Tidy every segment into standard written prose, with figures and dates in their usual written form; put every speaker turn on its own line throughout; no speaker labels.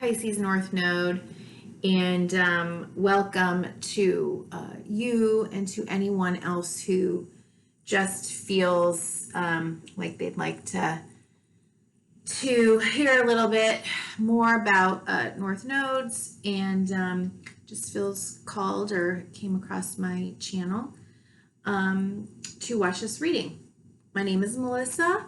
Pisces North Node, and welcome to you and to anyone else who just feels like they'd like to hear a little bit more about North Nodes and just feels called or came across my channel to watch this reading. My name is Melissa.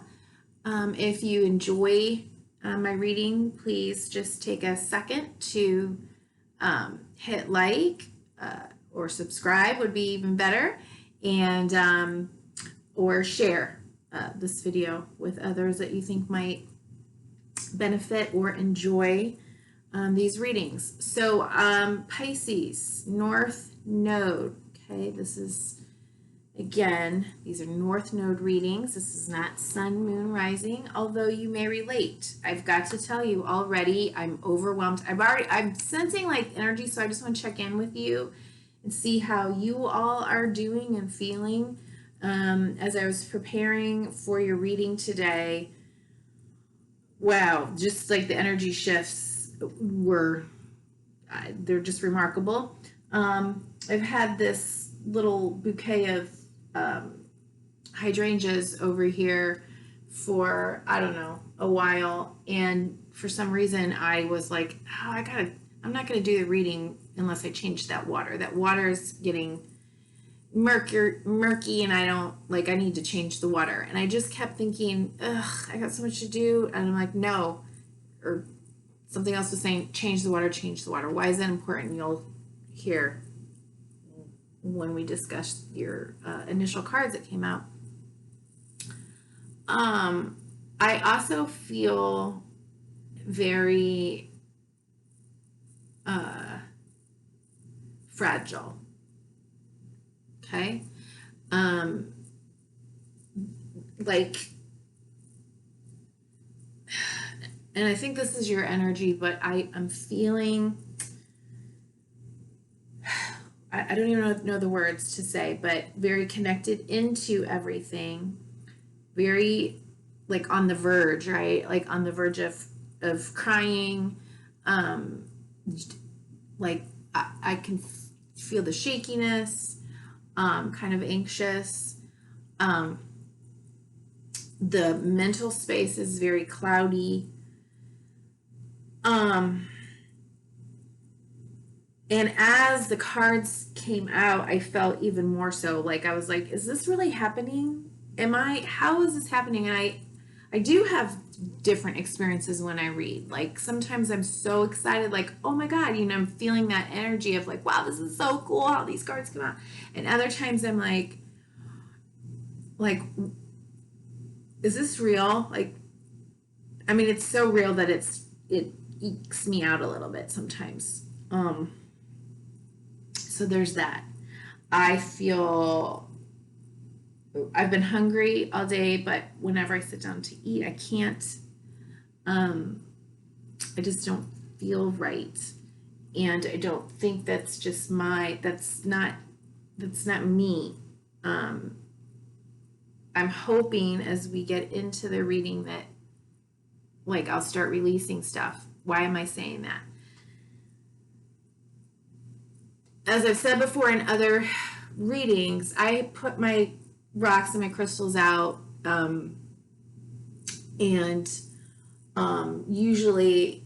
If you enjoy my reading, please just take a second to hit like or subscribe would be even better, and or share this video with others that you think might benefit or enjoy these readings. So Pisces North Node, okay, this is, again, these are North Node readings. This is not Sun, Moon, Rising, although you may relate. I've got to tell you already, I'm overwhelmed. I'm sensing like energy, so I just want to check in with you and see how you all are doing and feeling. As I was preparing for your reading today, wow, just like the energy shifts they're just remarkable. I've had this little bouquet of hydrangeas over here for, I don't know, a while, and for some reason I was like, oh, I'm not gonna do the reading unless I change that water. That water is getting murky and I need to change the water. And I just kept thinking, ugh, I got so much to do, and I'm like, no. Or something else was saying, change the water. Why is that important? You'll hear when we discuss your initial cards that came out. I also feel very fragile. Okay. And I think this is your energy, but I'm feeling, I don't even know the words to say, but very connected into everything, very like on the verge, right? Like on the verge of crying. Like I can feel the shakiness, kind of anxious. The mental space is very cloudy. And as the cards came out, I felt even more so. Like I was like, is this really happening? How is this happening? And I do have different experiences when I read. Like sometimes I'm so excited, like, oh my God, I'm feeling that energy of like, wow, this is so cool how these cards come out. And other times I'm like, is this real? Like, I mean, it's so real that it ekes me out a little bit sometimes. So there's that. I've been hungry all day, but whenever I sit down to eat, I can't, I just don't feel right. And I don't think that's just that's not me. I'm hoping as we get into the reading that like I'll start releasing stuff. Why am I saying that? As I've said before in other readings, I put my rocks and my crystals out, and usually,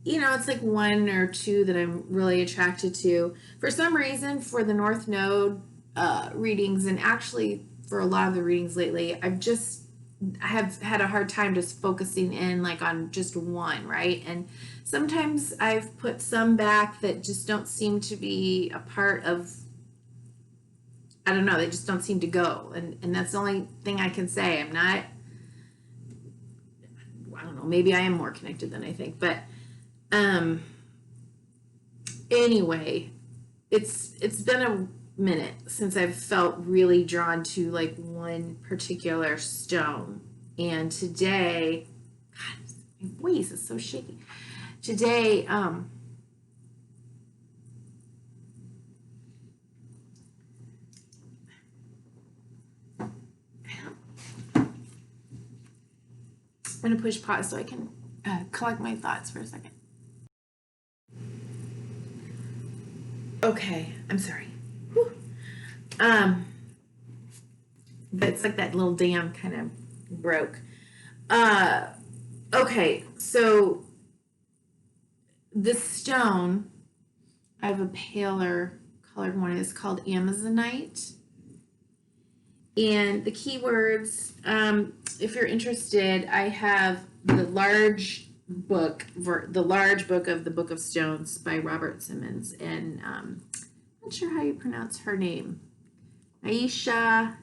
it's like one or two that I'm really attracted to. For some reason, for the North Node readings, and actually for a lot of the readings lately, I have had a hard time just focusing in like on just one, right? And sometimes I've put some back that just don't seem to be a part of, I don't know, they just don't seem to go. And that's the only thing I can say. I'm not, I don't know, maybe I am more connected than I think. But anyway, it's been a minute since I've felt really drawn to like one particular stone. And today, God, my voice is so shaky. Today, I'm going to push pause so I can collect my thoughts for a second. Okay, I'm sorry. Whew. But it's like that little dam kind of broke. Okay, so this stone, I have a paler colored one. It's called Amazonite. And the keywords, if you're interested, I have the large book of the Book of Stones by Robert Simmons, and I'm not sure how you pronounce her name, Aisha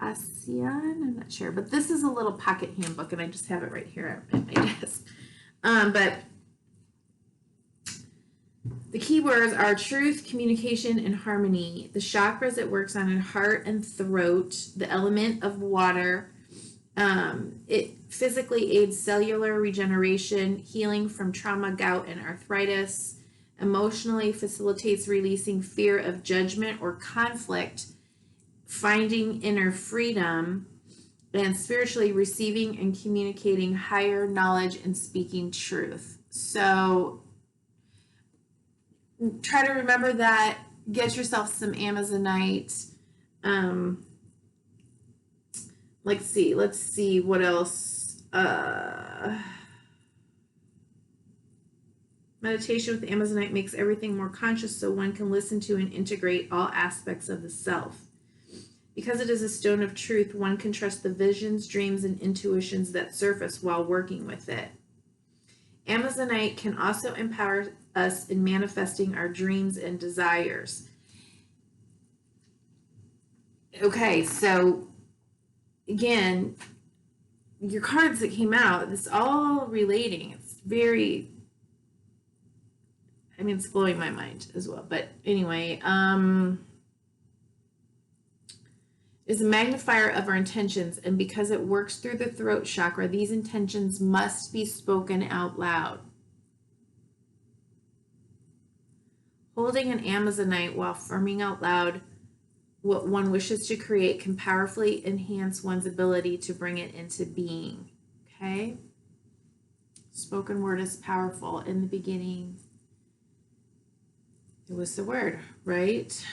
Asian. I'm not sure, but this is a little pocket handbook, and I just have it right here at my desk. But the keywords are truth, communication, and harmony. The chakras it works on in heart and throat. The element of water. It physically aids cellular regeneration, healing from trauma, gout, and arthritis. Emotionally facilitates releasing fear of judgment or conflict, finding inner freedom, and spiritually receiving and communicating higher knowledge and speaking truth. So try to remember that. Get yourself some Amazonite. Let's see what else. Meditation with Amazonite makes everything more conscious so one can listen to and integrate all aspects of the self. Because it is a stone of truth, one can trust the visions, dreams, and intuitions that surface while working with it. Amazonite can also empower us in manifesting our dreams and desires. Okay, so again, your cards that came out, it's all relating. It's very, I mean, it's blowing my mind as well. But anyway, is a magnifier of our intentions, and because it works through the throat chakra, these intentions must be spoken out loud. Holding an Amazonite while affirming out loud what one wishes to create can powerfully enhance one's ability to bring it into being. Okay? Spoken word is powerful. In the beginning, it was the word, right?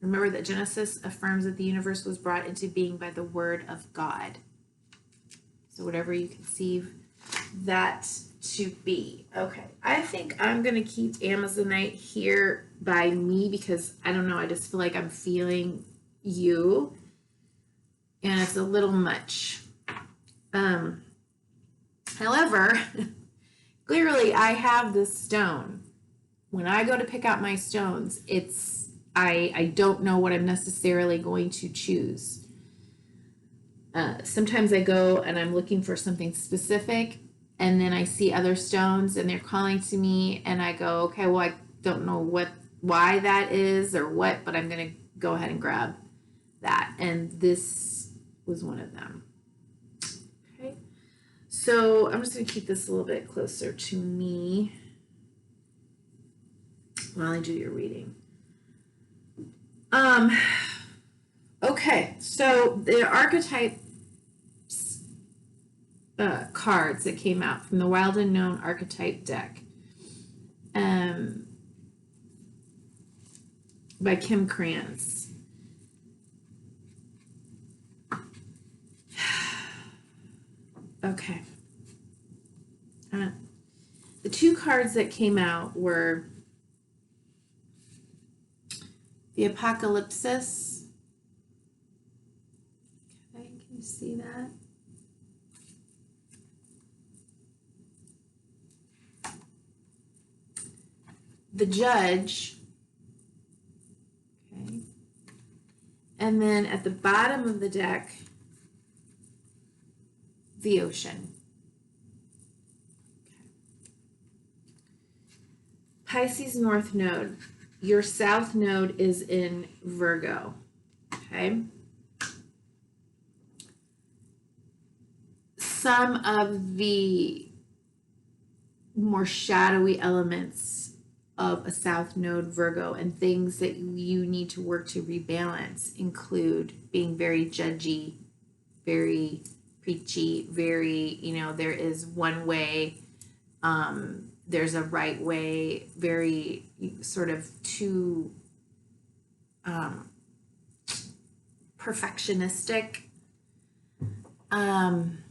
Remember that Genesis affirms that the universe was brought into being by the word of God. So whatever you conceive that to be. Okay, I think I'm going to keep Amazonite here by me because I don't know, I just feel like I'm feeling you and it's a little much. However, clearly I have this stone. When I go to pick out my stones, I don't know what I'm necessarily going to choose. Sometimes I go and I'm looking for something specific, and then I see other stones and they're calling to me, and I go, okay, well, I don't know why that is or what, but I'm going to go ahead and grab that. And this was one of them. Okay. So I'm just going to keep this a little bit closer to me while I do your reading. Okay, so the archetypes cards that came out from the Wild Unknown Archetype deck by Kim Krantz. Okay. The two cards that came out were the Apocalypsis. Okay, can you see that? The Judge. Okay. And then at the bottom of the deck, the Ocean. Okay. Pisces North Node. Your South Node is in Virgo. Okay. Some of the more shadowy elements of a South Node Virgo and things that you need to work to rebalance include being very judgy, very preachy, very, there is one way, there's a right way, very sort of too perfectionistic. And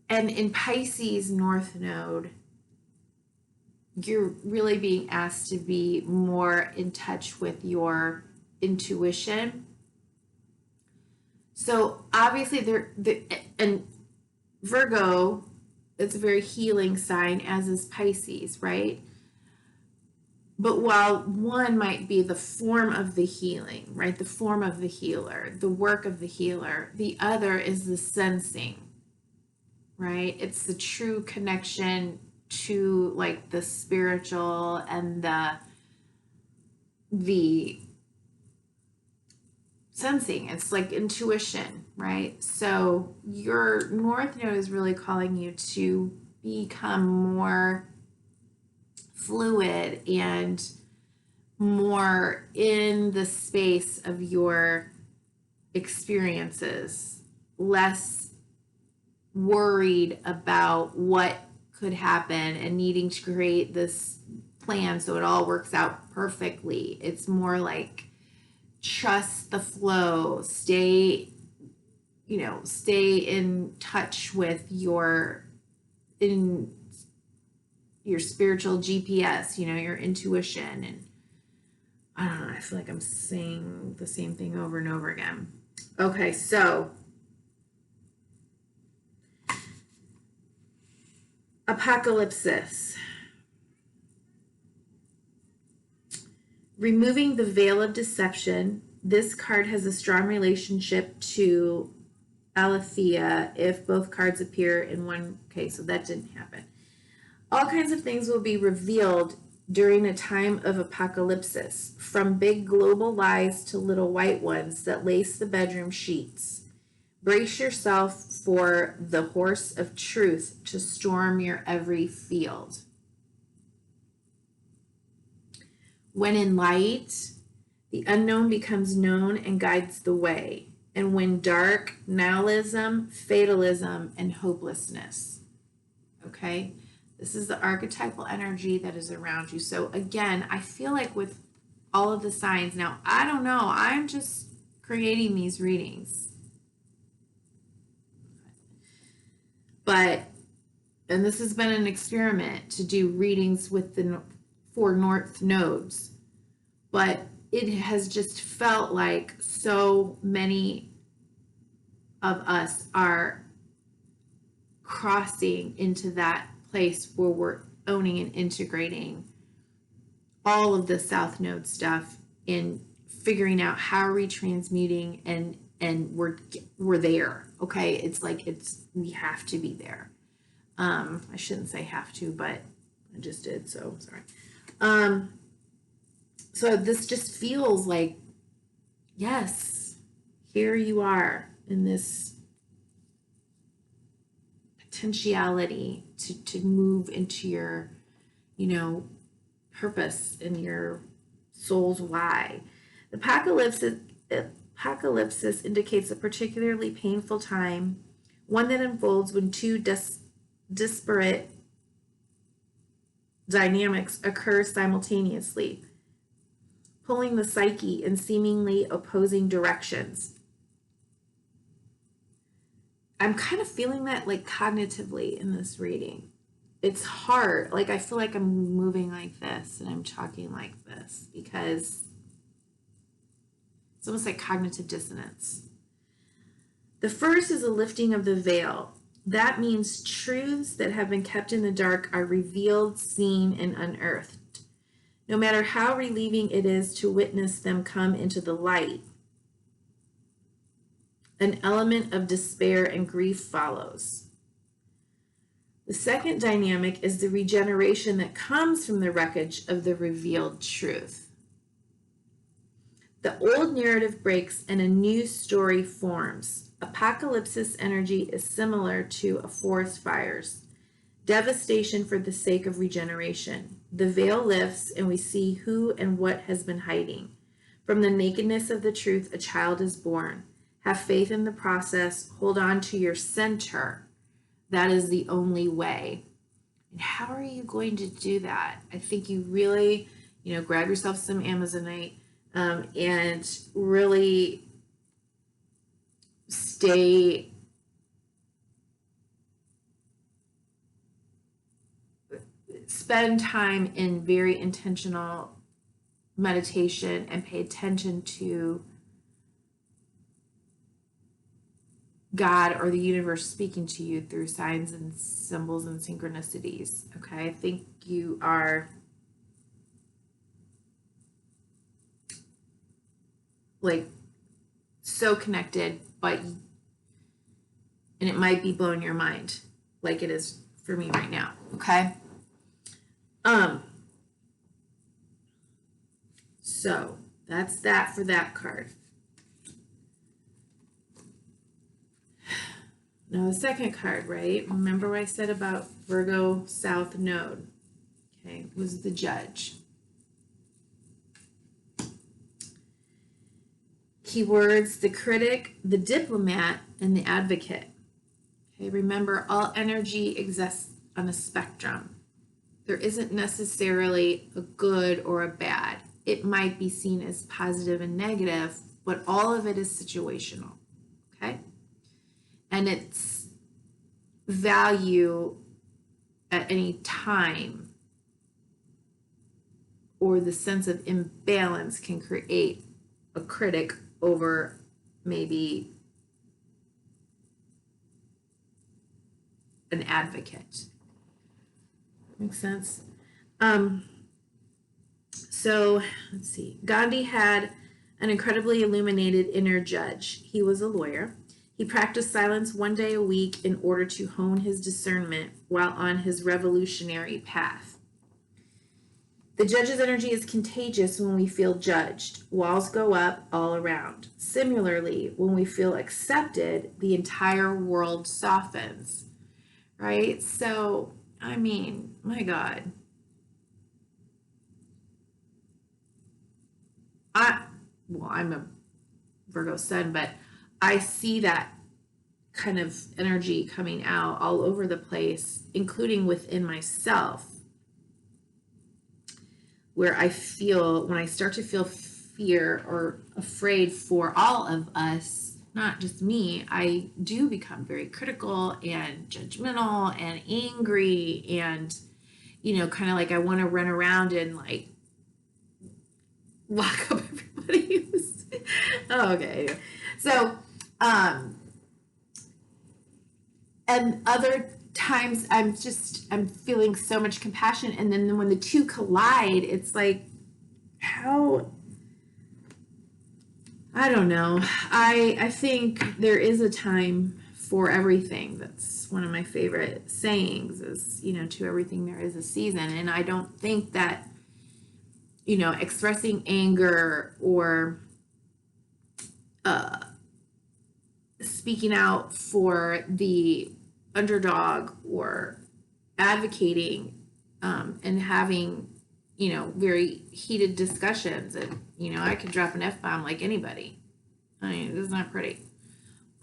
in Pisces North Node, you're really being asked to be more in touch with your intuition. So obviously and Virgo, it's a very healing sign, as is Pisces, right? But while one might be the form of the healing, right? The form of the healer, the work of the healer, the other is the sensing, right? It's the true connection to like the spiritual and the sensing. It's like intuition, right? So your North Node is really calling you to become more fluid and more in the space of your experiences, less worried about what could happen and needing to create this plan so it all works out perfectly. It's more like trust the flow, stay in touch with your spiritual GPS, your intuition. And I don't know, I feel like I'm saying the same thing over and over again. Okay, so apocalypsis. Removing the veil of deception. This card has a strong relationship to Aletheia if both cards appear in one case, so that didn't happen. All kinds of things will be revealed during a time of apocalypsis, from big global lies to little white ones that lace the bedroom sheets. Brace yourself for the horse of truth to storm your every field. When in light, the unknown becomes known and guides the way. And when dark, nihilism, fatalism, and hopelessness. Okay? This is the archetypal energy that is around you. So again, I feel like with all of the signs, now I don't know, I'm just creating these readings. But, and this has been an experiment to do readings with the 4 North Nodes, but it has just felt like so many of us are crossing into that place where we're owning and integrating all of the South Node stuff and figuring out how are we transmuting, and we're there. Okay, it's like we have to be there. I shouldn't say have to, but I just did, so sorry. So this just feels like, yes, here you are in this potentiality to move into your, purpose and your soul's why. The apocalypsis indicates a particularly painful time, one that unfolds when two disparate dynamics occur simultaneously, pulling the psyche in seemingly opposing directions. I'm kind of feeling that like cognitively in this reading. It's hard. Like I feel like I'm moving like this and I'm talking like this because it's almost like cognitive dissonance. The first is a lifting of the veil. That means truths that have been kept in the dark are revealed, seen, and unearthed. No matter how relieving it is to witness them come into the light, an element of despair and grief follows. The second dynamic is the regeneration that comes from the wreckage of the revealed truth. The old narrative breaks and a new story forms. Apocalypsis energy is similar to a forest fires. Devastation for the sake of regeneration. The veil lifts and we see who and what has been hiding. From the nakedness of the truth, a child is born. Have faith in the process. Hold on to your center. That is the only way. And how are you going to do that? I think you really, grab yourself some Amazonite and really spend time in very intentional meditation and pay attention to God or the universe speaking to you through signs and symbols and synchronicities. Okay, I think you are like so connected, and it might be blowing your mind like it is for me right now. Okay. So that's that for that card. Now the second card, right? Remember what I said about Virgo South Node, okay, was the Judge. Keywords: the critic, the diplomat, and the advocate. Okay, remember all energy exists on a spectrum. There isn't necessarily a good or a bad. It might be seen as positive and negative, but all of it is situational, okay? And its value at any time or the sense of imbalance can create a critic over maybe an advocate. Makes sense? So let's see. Gandhi had an incredibly illuminated inner judge. He was a lawyer. He practiced silence one day a week in order to hone his discernment while on his revolutionary path. The judge's energy is contagious when we feel judged. Walls go up all around. Similarly, when we feel accepted, the entire world softens, right? So, I mean, my God. I'm a Virgo sun, but I see that kind of energy coming out all over the place, including within myself, where I feel, when I start to feel fear or afraid for all of us, not just me, I do become very critical and judgmental and angry and, kind of like I want to run around and like lock up everybody who's okay. So, and other times I'm feeling so much compassion, and then when the two collide, it's like, how, I don't know. I think there is a time for everything. That's one of my favorite sayings is, to everything there is a season. And I don't think that, expressing anger or speaking out for the underdog or advocating and having, very heated discussions. And, I could drop an F-bomb like anybody. I mean, it's not pretty.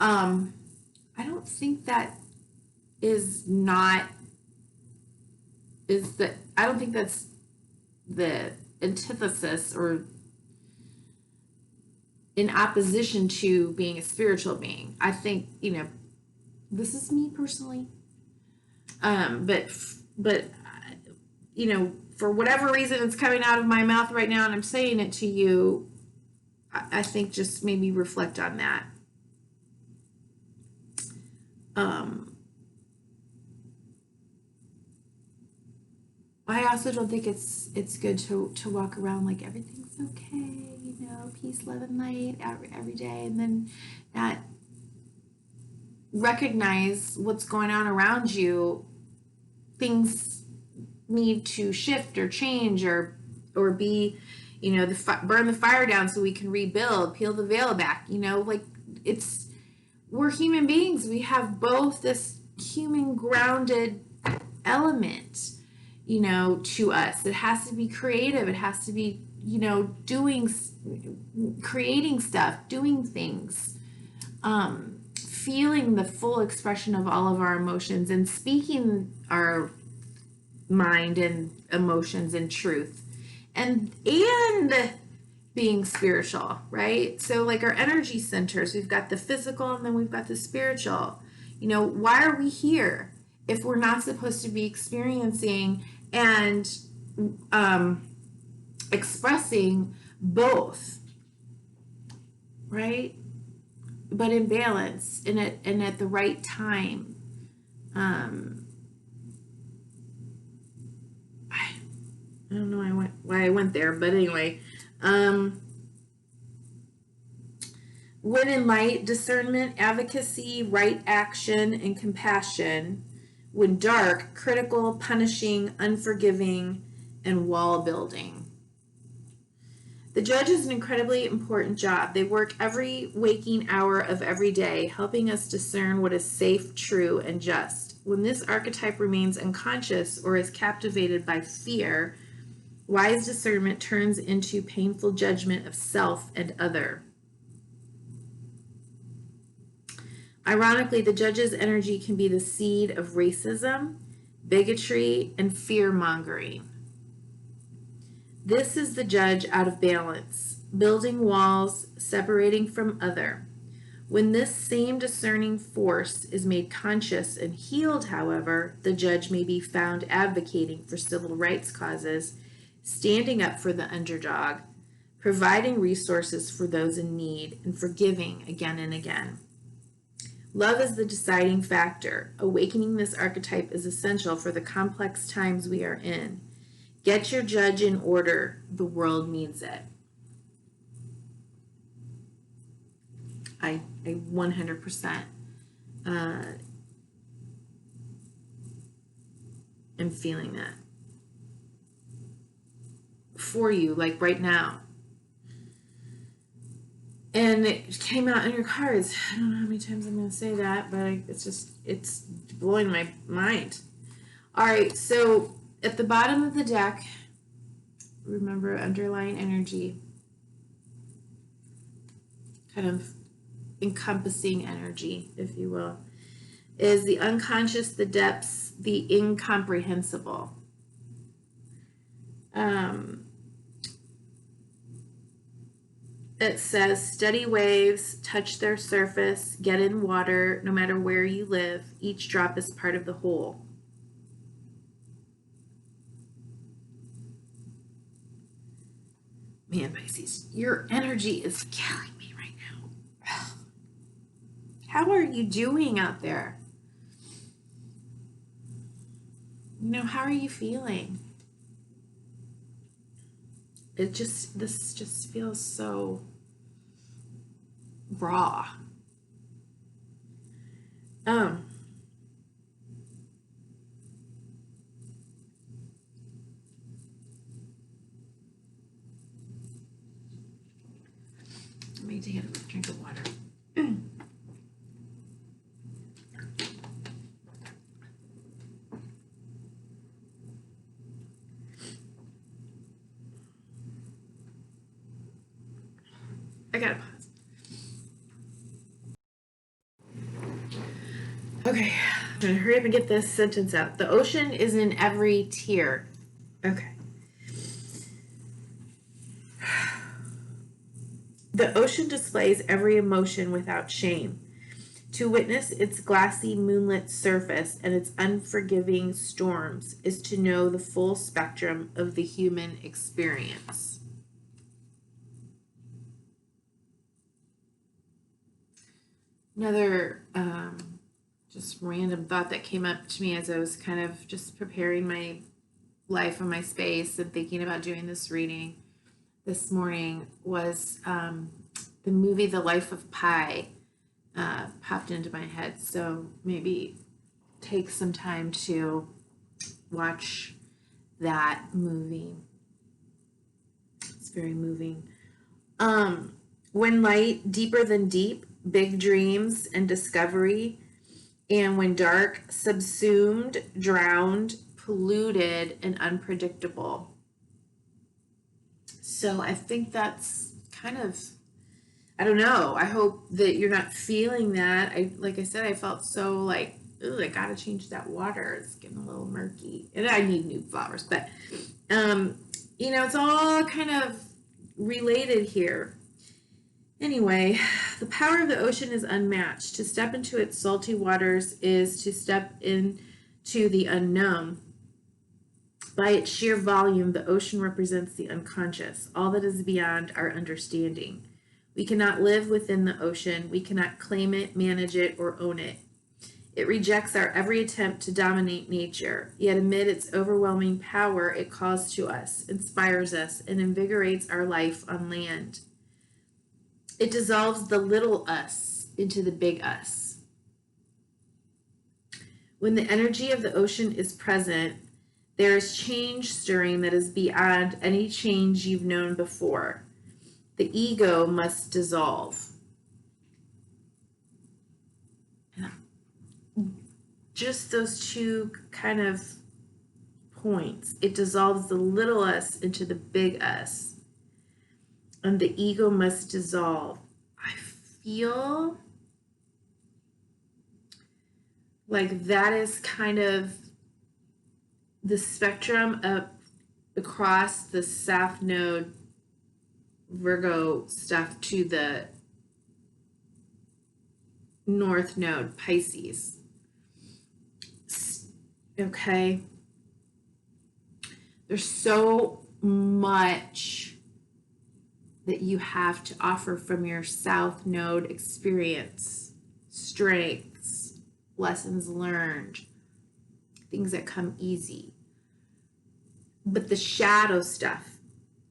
I don't think that I don't think that's the antithesis or in opposition to being a spiritual being. I think, this is me personally. But for whatever reason it's coming out of my mouth right now and I'm saying it to you, I think just maybe reflect on that. I also don't think it's good to walk around like everything's okay, peace, love, and light every day, and then not recognize what's going on around you. Things need to shift or change or be, burn the fire down so we can rebuild, peel the veil back, we're human beings. We have both this human grounded element, to us. It has to be creative. It has to be creating stuff, doing things, feeling the full expression of all of our emotions and speaking our mind and emotions and truth, and being spiritual, right? So like our energy centers, we've got the physical and then we've got the spiritual. Why are we here if we're not supposed to be experiencing and expressing both, right? But in balance and at the right time. I don't know why I went there, but anyway. When in light, discernment, advocacy, right action, and compassion. When dark, critical, punishing, unforgiving, and wall building. The judge is an incredibly important job. They work every waking hour of every day, helping us discern what is safe, true, and just. When this archetype remains unconscious or is captivated by fear, wise discernment turns into painful judgment of self and other. Ironically, the judge's energy can be the seed of racism, bigotry, and fear-mongering. This is the judge out of balance, building walls, separating from other. When this same discerning force is made conscious and healed, however, the judge may be found advocating for civil rights causes, standing up for the underdog, providing resources for those in need, and forgiving again and again. Love is the deciding factor. Awakening this archetype is essential for the complex times we are in. Get your judge in order. The world needs it. I 100% am feeling that for you, like right now. And it came out in your cards. I don't know how many times I'm going to say that, but it's blowing my mind. All right, so at the bottom of the deck, remember underlying energy, kind of encompassing energy, if you will, is the unconscious, the depths, the incomprehensible. It says, steady waves, touch their surface, get in water, no matter where you live. Each drop is part of the whole. Man, Pisces, your energy is killing me right now. How are you doing out there? How are you feeling? This just feels so raw. Let me take a drink of water. I gotta pause. Okay, I'm gonna hurry up and get this sentence out. The ocean is in every tear. Okay. The ocean displays every emotion without shame. To witness its glassy moonlit surface and its unforgiving storms is to know the full spectrum of the human experience. Another just random thought that came up to me as I was kind of just preparing my life and my space and thinking about doing this reading this morning was the movie The Life of Pi popped into my head. So maybe take some time to watch that movie. It's very moving. When light, deeper than deep, big dreams and discovery, and when dark, subsumed, drowned, polluted, and unpredictable. So I think that's kind of, I don't know. I hope that you're not feeling that. Like I said, I felt so like, ooh, I gotta change that water. It's getting a little murky. And I need new flowers. But it's all kind of related here. Anyway, the power of the ocean is unmatched. To step into its salty waters is to step into the unknown. By its sheer volume, the ocean represents the unconscious, all that is beyond our understanding. We cannot live within the ocean. We cannot claim it, manage it, or own it. It rejects our every attempt to dominate nature, yet amid its overwhelming power, it calls to us, inspires us, and invigorates our life on land. It dissolves the little us into the big us. When the energy of the ocean is present, there is change stirring that is beyond any change you've known before. The ego must dissolve. Just those two kind of points. It dissolves the little us into the big us. And the ego must dissolve. I feel like that is kind of the spectrum up across the South Node Virgo stuff to the North Node Pisces. Okay. There's so much that you have to offer from your South Node experience, strengths, lessons learned, things that come easy. But the shadow stuff,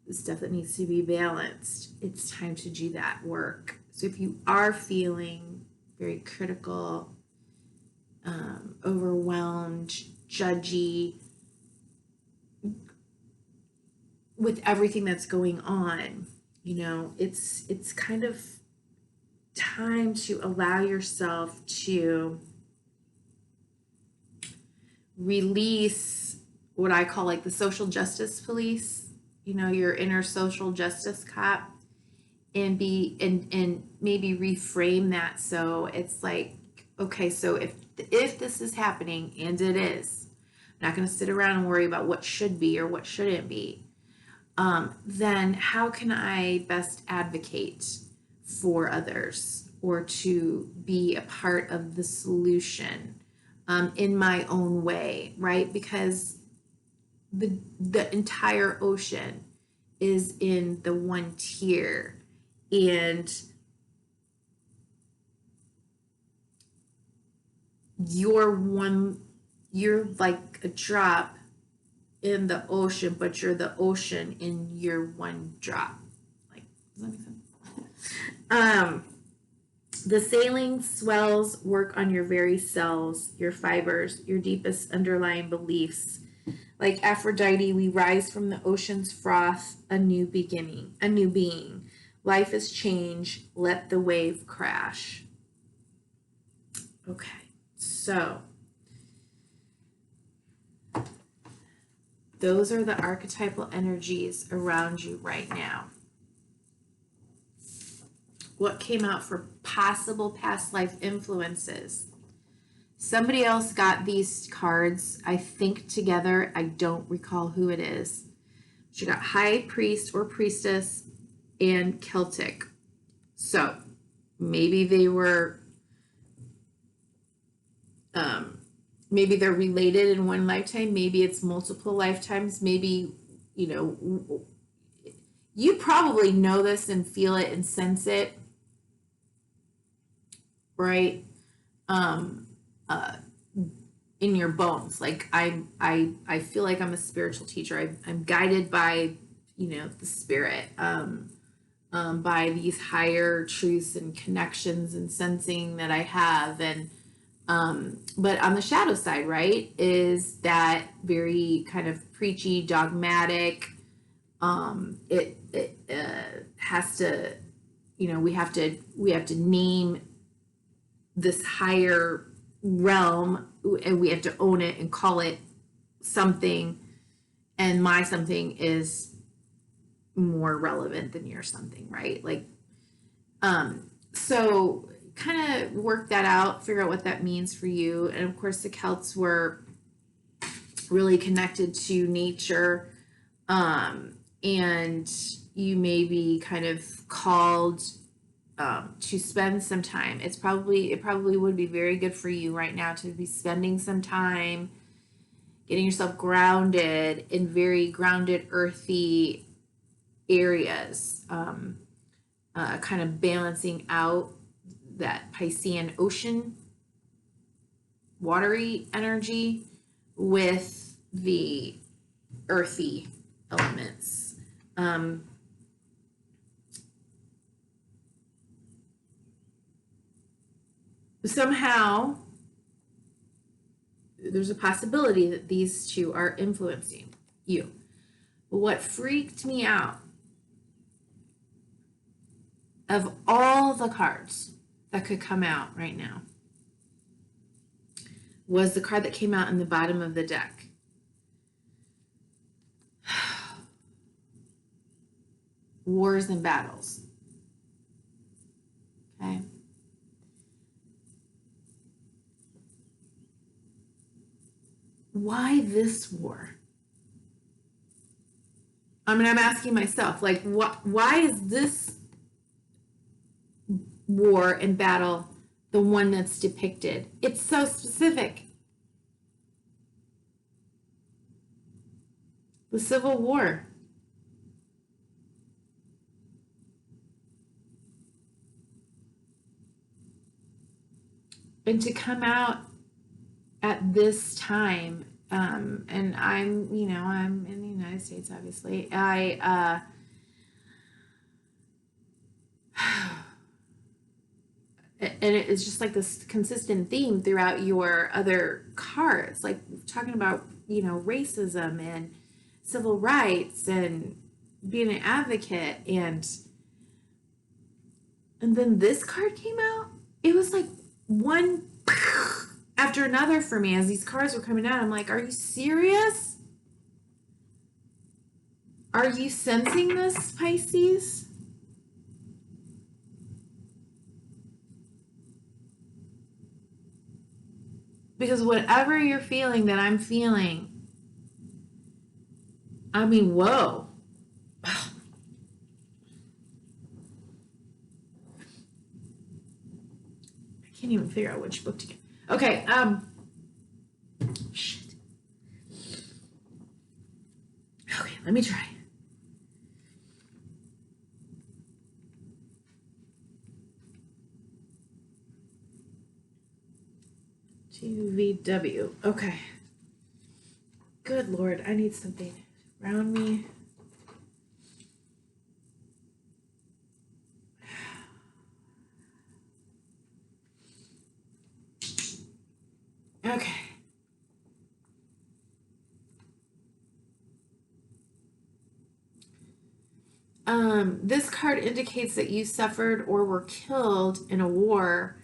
the stuff that needs to be balanced, it's time to do that work. So if you are feeling very critical, overwhelmed, judgy with everything that's going on, it's kind of time to allow yourself to release what I call like the social justice police, your inner social justice cop, and maybe reframe that. So it's like, okay, so if this is happening, and it is, I'm not going to sit around and worry about what should be or what shouldn't be. Then how can I best advocate for others or to be a part of the solution in my own way, right? Because the entire ocean is in the one tier, and you're like a drop in the ocean, but you're the ocean in your one drop. Like, does that make sense? The sailing swells work on your very cells, your fibers, your deepest underlying beliefs. Like Aphrodite, we rise from the ocean's froth, a new beginning, a new being. Life is change. Let the wave crash. Okay, so those are the archetypal energies around you right now. What came out for possible past life influences? Somebody else got these cards, I think, together. I don't recall who it is. She got High Priest or Priestess and Celtic. So maybe they were, maybe they're related in one lifetime. Maybe it's multiple lifetimes. Maybe, you probably know this and feel it and sense it, right? In your bones. Like I feel like I'm a spiritual teacher. I'm guided by, the spirit, by these higher truths and connections and sensing that I have. And, but on the shadow side, right, is that very kind of preachy, dogmatic, it has to, we have to name this higher realm, and we have to own it and call it something, and my something is more relevant than you're something, right? Like, so kind of work that out, figure out what that means for you. And of course, the Celts were really connected to nature, and you may be kind of called to spend some time. It probably would be very good for you right now to be spending some time getting yourself grounded in very grounded, earthy areas, kind of balancing out that Piscean ocean, watery energy with the earthy elements. Somehow, there's a possibility that these two are influencing you. But what freaked me out, of all the cards that could come out right now, was the card that came out in the bottom of the deck. Wars and battles. Okay. Why this war? I mean, I'm asking myself, like, why is this war and battle the one that's depicted? It's so specific. The Civil War. And to come out at this time, and I'm in the United States, obviously. And it's just like this consistent theme throughout your other cards, like talking about, racism and civil rights and being an advocate. And then this card came out. It was like one after another for me as these cards were coming out. I'm like, are you serious? Are you sensing this, Pisces? Because whatever you're feeling that I'm feeling, I mean, whoa. I can't even figure out which book to get. Okay, shit. Okay, let me try. TVW. Okay. Good Lord, I need something around me. Okay. This card indicates that you suffered or were killed in a war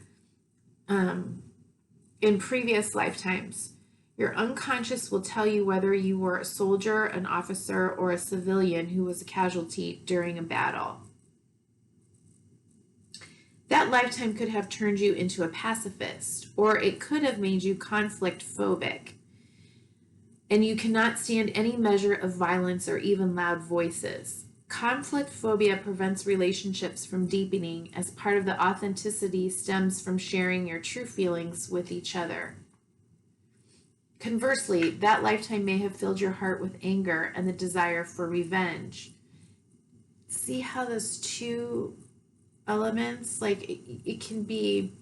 in previous lifetimes. Your unconscious will tell you whether you were a soldier, an officer, or a civilian who was a casualty during a battle. That lifetime could have turned you into a pacifist, or it could have made you conflict phobic. And you cannot stand any measure of violence or even loud voices. Conflict phobia prevents relationships from deepening, as part of the authenticity stems from sharing your true feelings with each other. Conversely, that lifetime may have filled your heart with anger and the desire for revenge. See how those two elements, like it can be,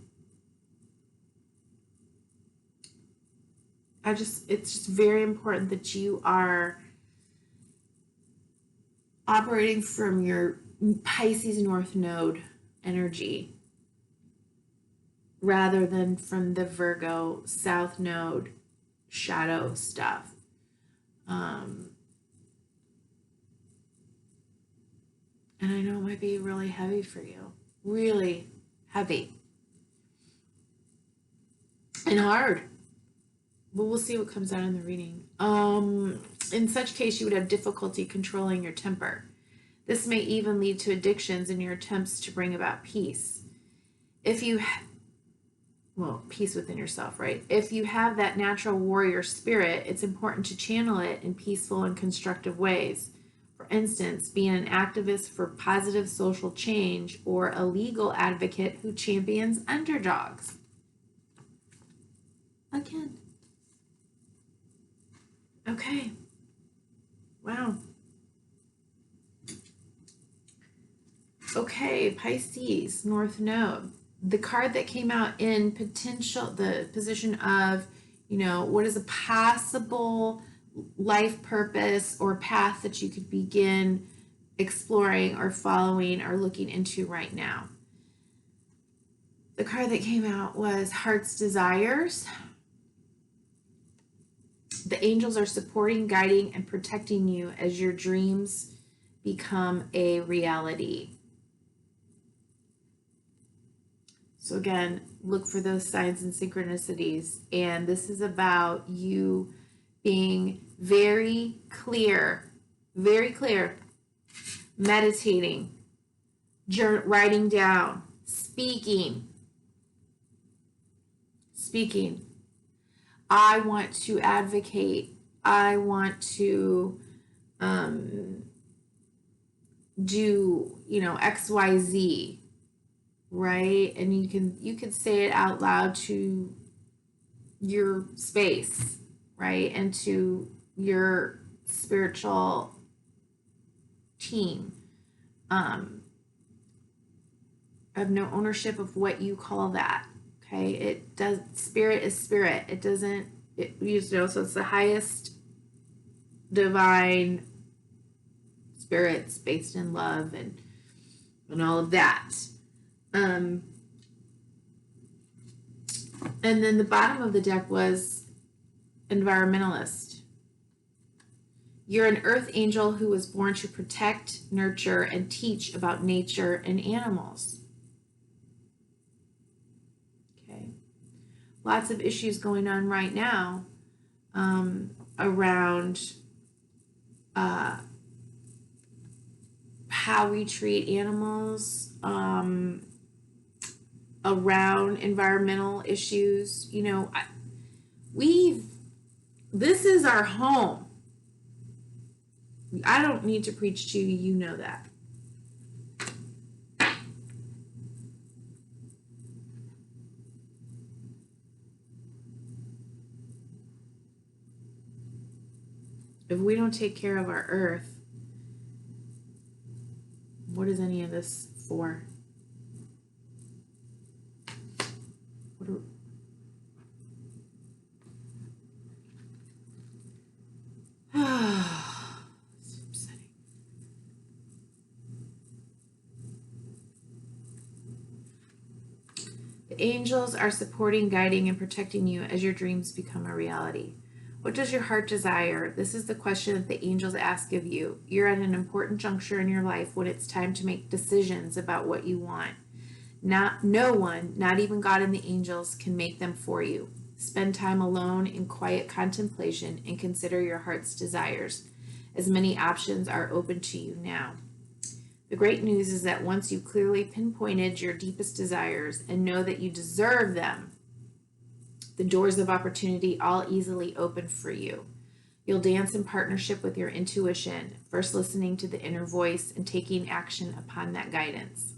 it's just very important that you are operating from your Pisces North Node energy rather than from the Virgo South Node shadow stuff. And I know it might be really heavy for you, really heavy and hard, but we'll see what comes out in the reading. In such case, you would have difficulty controlling your temper. This may even lead to addictions in your attempts to bring about peace. If you, well, peace within yourself, right? If you have that natural warrior spirit, it's important to channel it in peaceful and constructive ways. For instance, being an activist for positive social change or a legal advocate who champions underdogs. Again. Okay. Wow. Okay, Pisces North Node. The card that came out in the position of, what is a possible life purpose or path that you could begin exploring or following or looking into right now. The card that came out was Heart's Desires. The angels are supporting, guiding, and protecting you as your dreams become a reality. So again, look for those signs and synchronicities. And this is about you being very clear, meditating, writing down, speaking. I want to advocate. I want to do, XYZ. Right? And you can say it out loud to your space, right? And to your spiritual team. Have no ownership of what you call that. Okay? Spirit is spirit. It doesn't, so it's the highest divine spirits based in love and all of that. And then the bottom of the deck was environmentalist. You're an earth angel who was born to protect, nurture, and teach about nature and animals. Okay. Lots of issues going on right now around how we treat animals, around environmental issues. This is our home. I don't need to preach to you, you know that. If we don't take care of our earth, what is any of this for? It's upsetting. The angels are supporting, guiding, and protecting you as your dreams become a reality. What does your heart desire? This is the question that the angels ask of you. You're at an important juncture in your life when it's time to make decisions about what you want. No one, not even God and the angels, can make them for you. Spend time alone in quiet contemplation and consider your heart's desires, as many options are open to you now. The great news is that once you clearly pinpointed your deepest desires and know that you deserve them, the doors of opportunity all easily open for you. You'll dance in partnership with your intuition, first listening to the inner voice and taking action upon that guidance.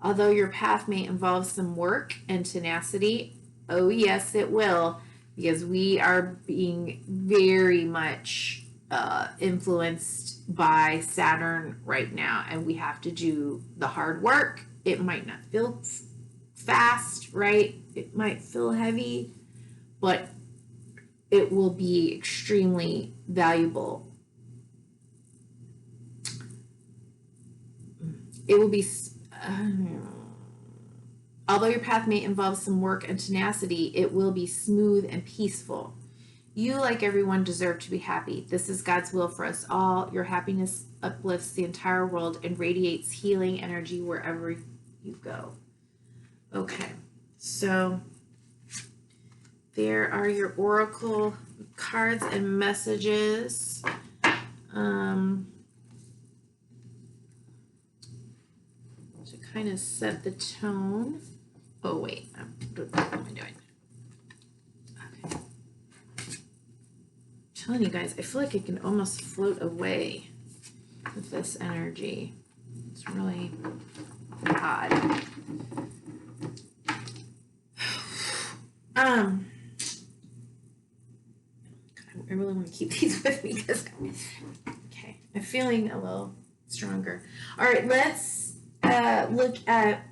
Although your path may involve some work and tenacity, oh yes, it will, because we are being very much influenced by Saturn right now, and we have to do the hard work. It might not feel fast, right? It might feel heavy, but it will be extremely valuable. It will be, although your path may involve some work and tenacity, it will be smooth and peaceful. You, like everyone, deserve to be happy. This is God's will for us all. Your happiness uplifts the entire world and radiates healing energy wherever you go. Okay, so there are your oracle cards and messages. kind of set the tone. Oh, wait, what am I doing? Okay. I'm telling you guys, I feel like it can almost float away with this energy. It's really odd. I really want to keep these with me because, okay, I'm feeling a little stronger. All right, let's look at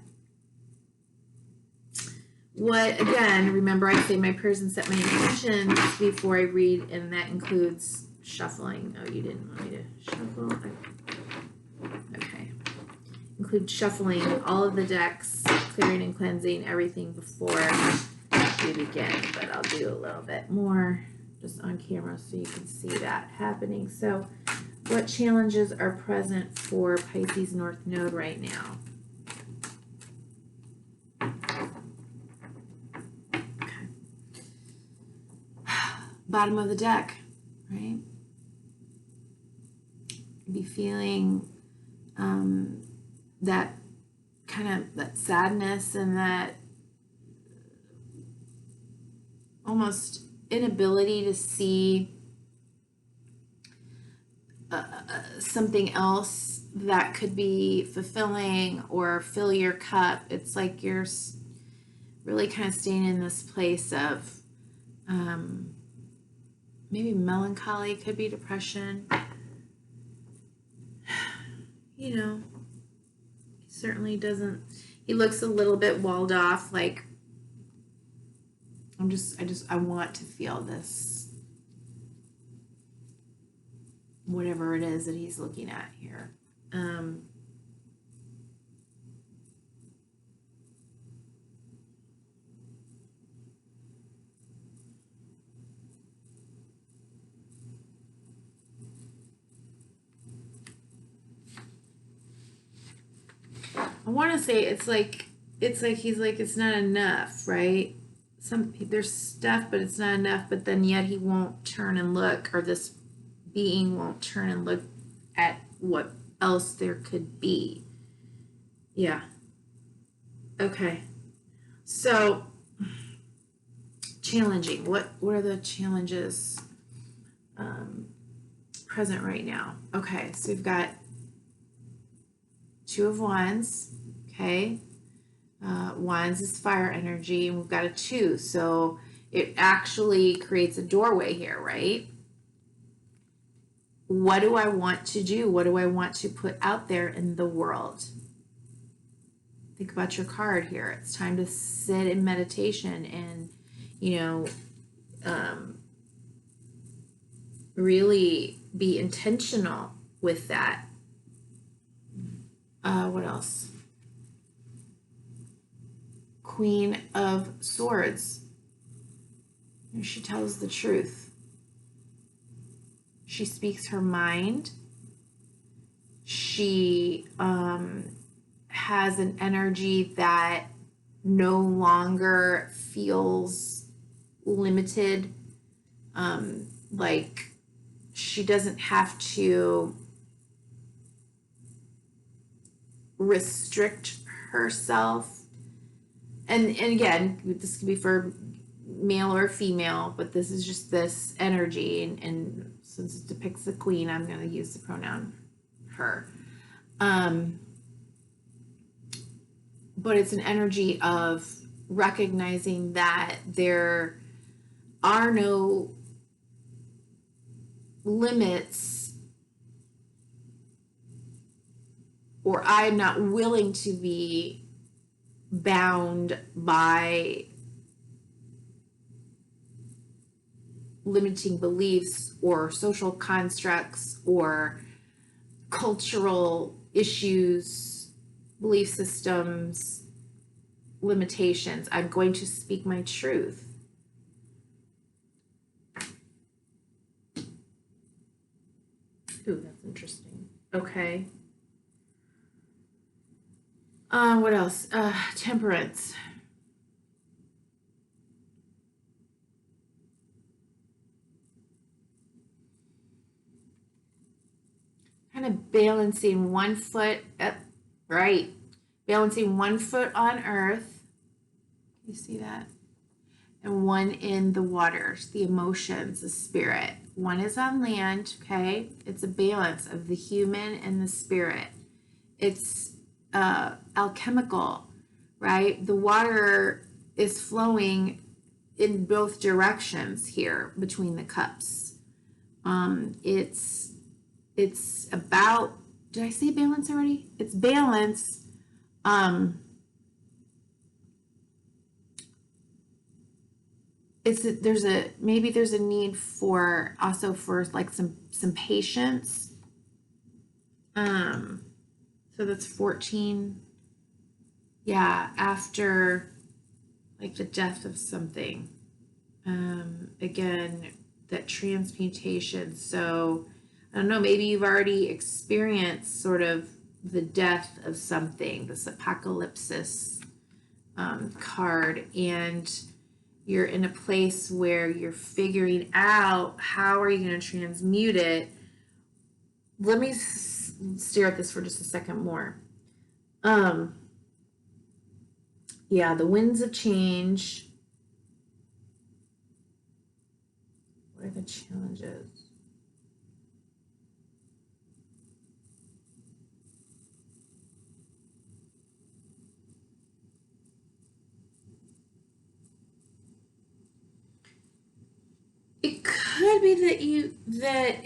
what, again, remember I say my prayers and set my intentions before I read, and that includes shuffling. Oh, you didn't want me to shuffle? Okay. Include shuffling all of the decks, clearing and cleansing everything before we begin, but I'll do a little bit more just on camera so you can see that happening. So what challenges are present for Pisces North Node right now? Okay. Bottom of the deck, right? Be feeling that kind of that sadness and that almost inability to see something else that could be fulfilling or fill your cup. It's like you're really kind of staying in this place of maybe melancholy, could be depression. You know, he certainly doesn't, he looks a little bit walled off, like I want to feel this, whatever it is that he's looking at here. I want to say it's like he's like, it's not enough, right? There's stuff, but it's not enough, but then yet he won't turn and look, or this being won't turn and look at what else there could be. Yeah. Okay. So challenging. What are the challenges present right now? Okay, so we've got Two of Wands. Okay. Wands is fire energy, and we've got a 2, so it actually creates a doorway here, right? What do I want to do? What do I want to put out there in the world? Think about your card here. It's time to sit in meditation and, you know, really be intentional with that. What else? Queen of Swords. She tells the truth. She speaks her mind. She has an energy that no longer feels limited. Like she doesn't have to restrict herself. And again, this could be for male or female, but this is just this energy, and since it depicts the queen, I'm going to use the pronoun her. But it's an energy of recognizing that there are no limits, or I'm not willing to be bound by limiting beliefs or social constructs or cultural issues, belief systems, limitations. I'm going to speak my truth. Ooh, that's interesting. Okay. What else? Temperance. Kind of balancing one foot up, right, balancing one foot on earth. You see that? And one in the waters, the emotions, the spirit. One is on land, okay? It's a balance of the human and the spirit. It's alchemical, right? The water is flowing in both directions here between the cups. It's about, did I say balance already? It's balance. There's a need for also for like some patience. So that's 14. Yeah, after like the death of something. Again, that transmutation. So I don't know, maybe you've already experienced sort of the death of something, this apocalypsis card, and you're in a place where you're figuring out how are you going to transmute it. Let me stare at this for just a second more. Yeah, the winds of change. What are the challenges? It could be that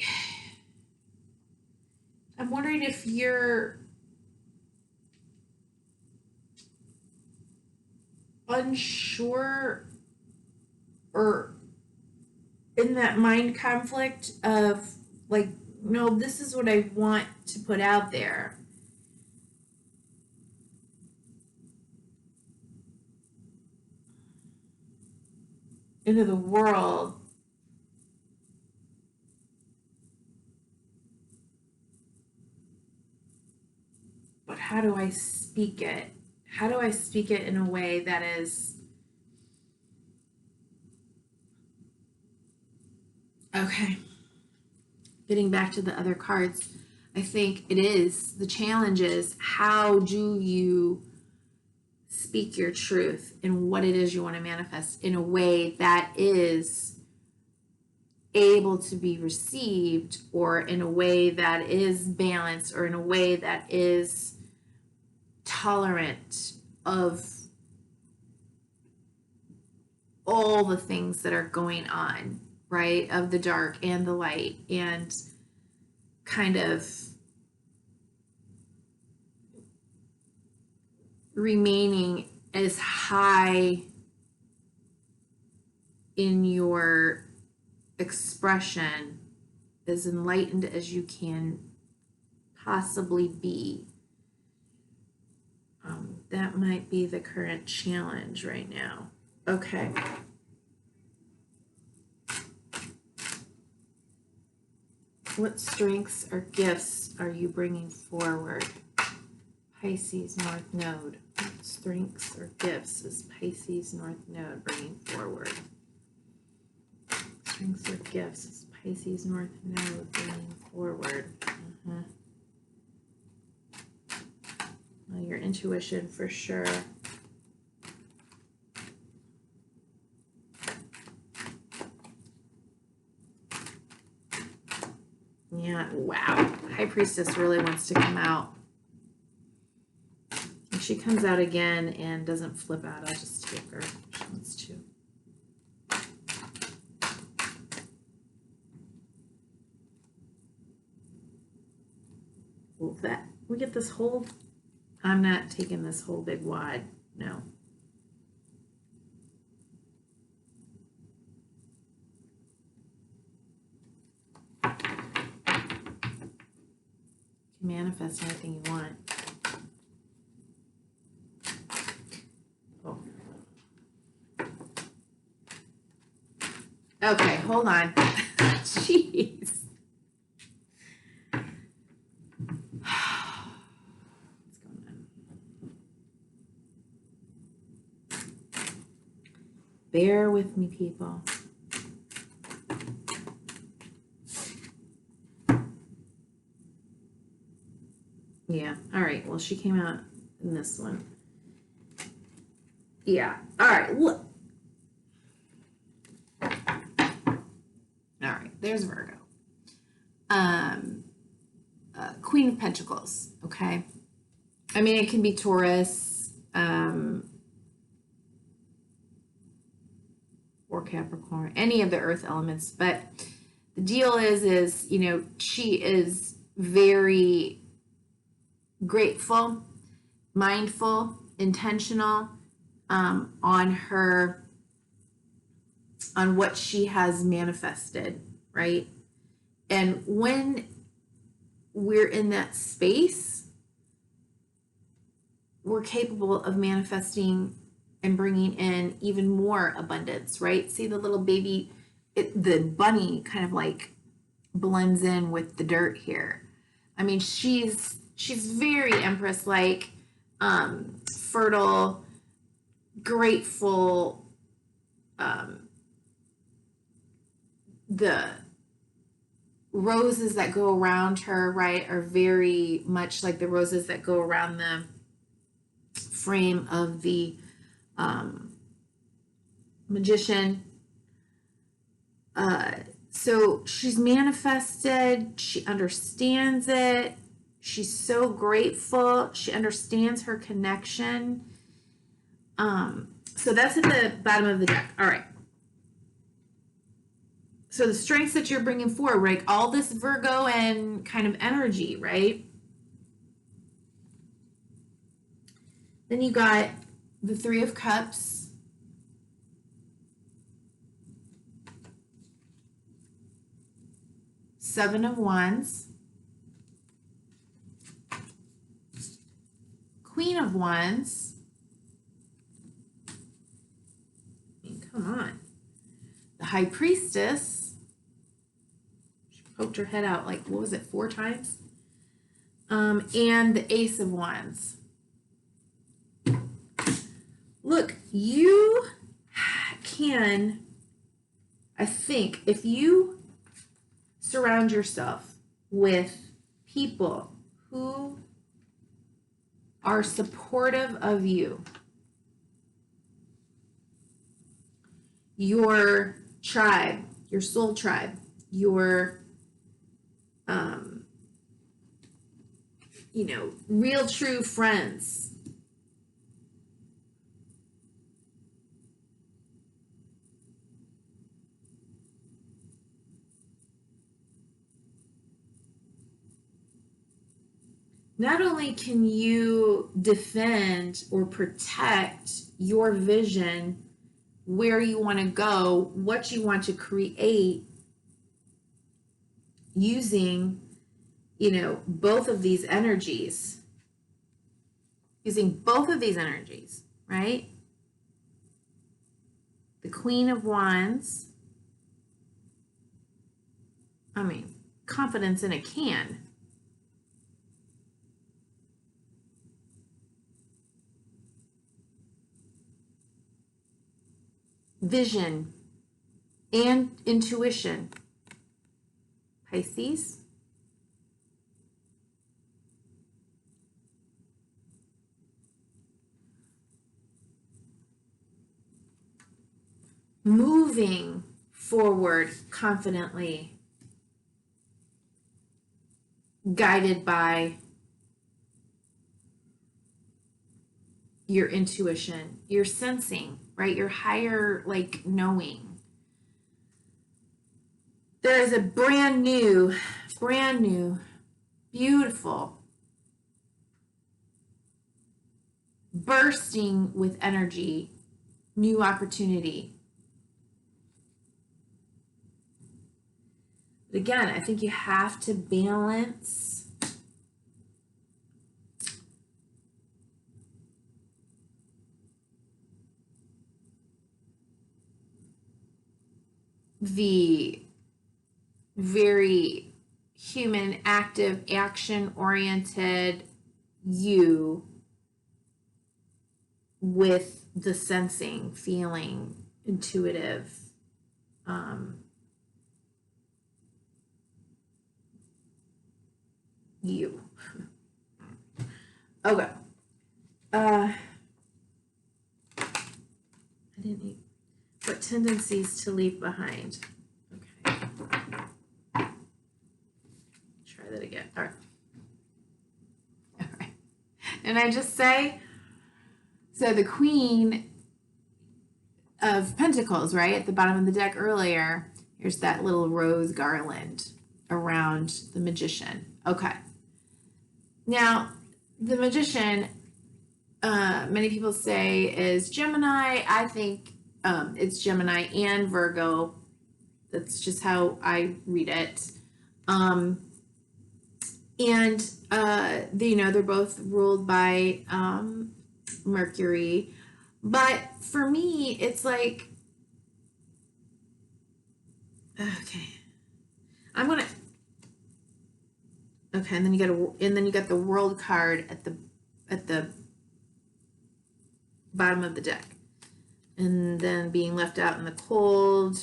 I'm wondering if you're unsure or in that mind conflict of like, no, this is what I want to put out there. Into the world. But how do I speak it? How do I speak it in a way that is okay? Getting back to the other cards, I think it is the challenge is how do you speak your truth and what it is you want to manifest in a way that is able to be received, or in a way that is balanced, or in a way that is tolerant of all the things that are going on, right? Of the dark and the light, and kind of remaining as high in your expression, as enlightened as you can possibly be. That might be the current challenge right now. Okay. What strengths or gifts are you bringing forward? Pisces North Node. What strengths or gifts is Pisces North Node bringing forward? Strengths or gifts is Pisces North Node bringing forward? Well, your intuition for sure. Yeah, wow. High Priestess really wants to come out. If she comes out again and doesn't flip out, I'll just take her. She wants to. Well, we get this whole, I'm not taking this whole big wad, no. You can manifest anything you want. Oh. Okay, hold on. Jeez. What's going on? Bear with me, people. Yeah, all right. Well, she came out in this one. Yeah. All right. Look. All right. There's Virgo. Queen of Pentacles. Okay. I mean, it can be Taurus, or Capricorn, any of the earth elements. But the deal is, you know, she is very grateful, mindful, intentional, on what she has manifested, right? And when we're in that space, we're capable of manifesting and bringing in even more abundance, right? See the little baby, the bunny kind of like blends in with the dirt here. I mean, she's very Empress-like, fertile, grateful. The roses that go around her, right, are very much like the roses that go around the frame of the magician. So she's manifested, she understands it, she's so grateful, she understands her connection. So that's at the bottom of the deck. All right. So the strengths that you're bringing forward, like all this Virgo and kind of energy, right? Then you got the Three of Cups. Seven of Wands. Queen of Wands. I mean, come on. The High Priestess. She poked her head out like, what was it, 4 times? And the Ace of Wands. Look, you can, I think, if you surround yourself with people who are supportive of you, your tribe, your soul tribe, your, you know, real true friends, not only can you defend or protect your vision, where you want to go, what you want to create, using, you know, both of these energies, right? The Queen of Wands, I mean, confidence in a can. Vision and intuition. Pisces. Moving forward confidently, guided by your intuition, your sensing, right? Your higher, like, knowing. There is a brand new, beautiful, bursting with energy, new opportunity. But again, I think you have to balance the very human, active, action-oriented you with the sensing, feeling, intuitive, you. Okay. I didn't eat. What tendencies to leave behind? Okay. Try that again. All right. All right. And I just say, so the Queen of Pentacles, right, at the bottom of the deck earlier, here's that little rose garland around the Magician. Okay. Now, the Magician, many people say is Gemini. I think it's Gemini and Virgo. That's just how I read it. And they're both ruled by Mercury. But for me, it's like, okay, I'm gonna. Okay, and then you got the World card at the bottom of the deck, and then being left out in the cold,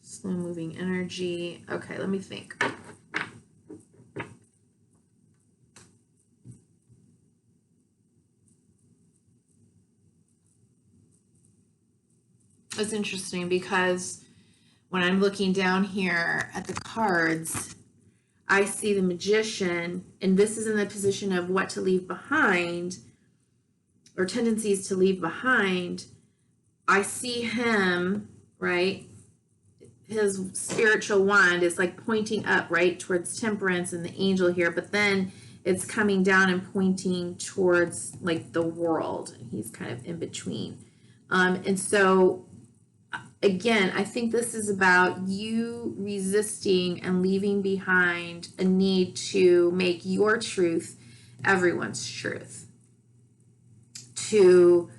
slow moving energy. Okay, let me think. It's interesting because when I'm looking down here at the cards, I see the Magician, and this is in the position of what to leave behind or tendencies to leave behind. I see him, right? His spiritual wand is like pointing up, right, towards Temperance and the angel here, but then it's coming down and pointing towards like the world. He's kind of in between. And so again, I think this is about you resisting and leaving behind a need to make your truth everyone's truth. To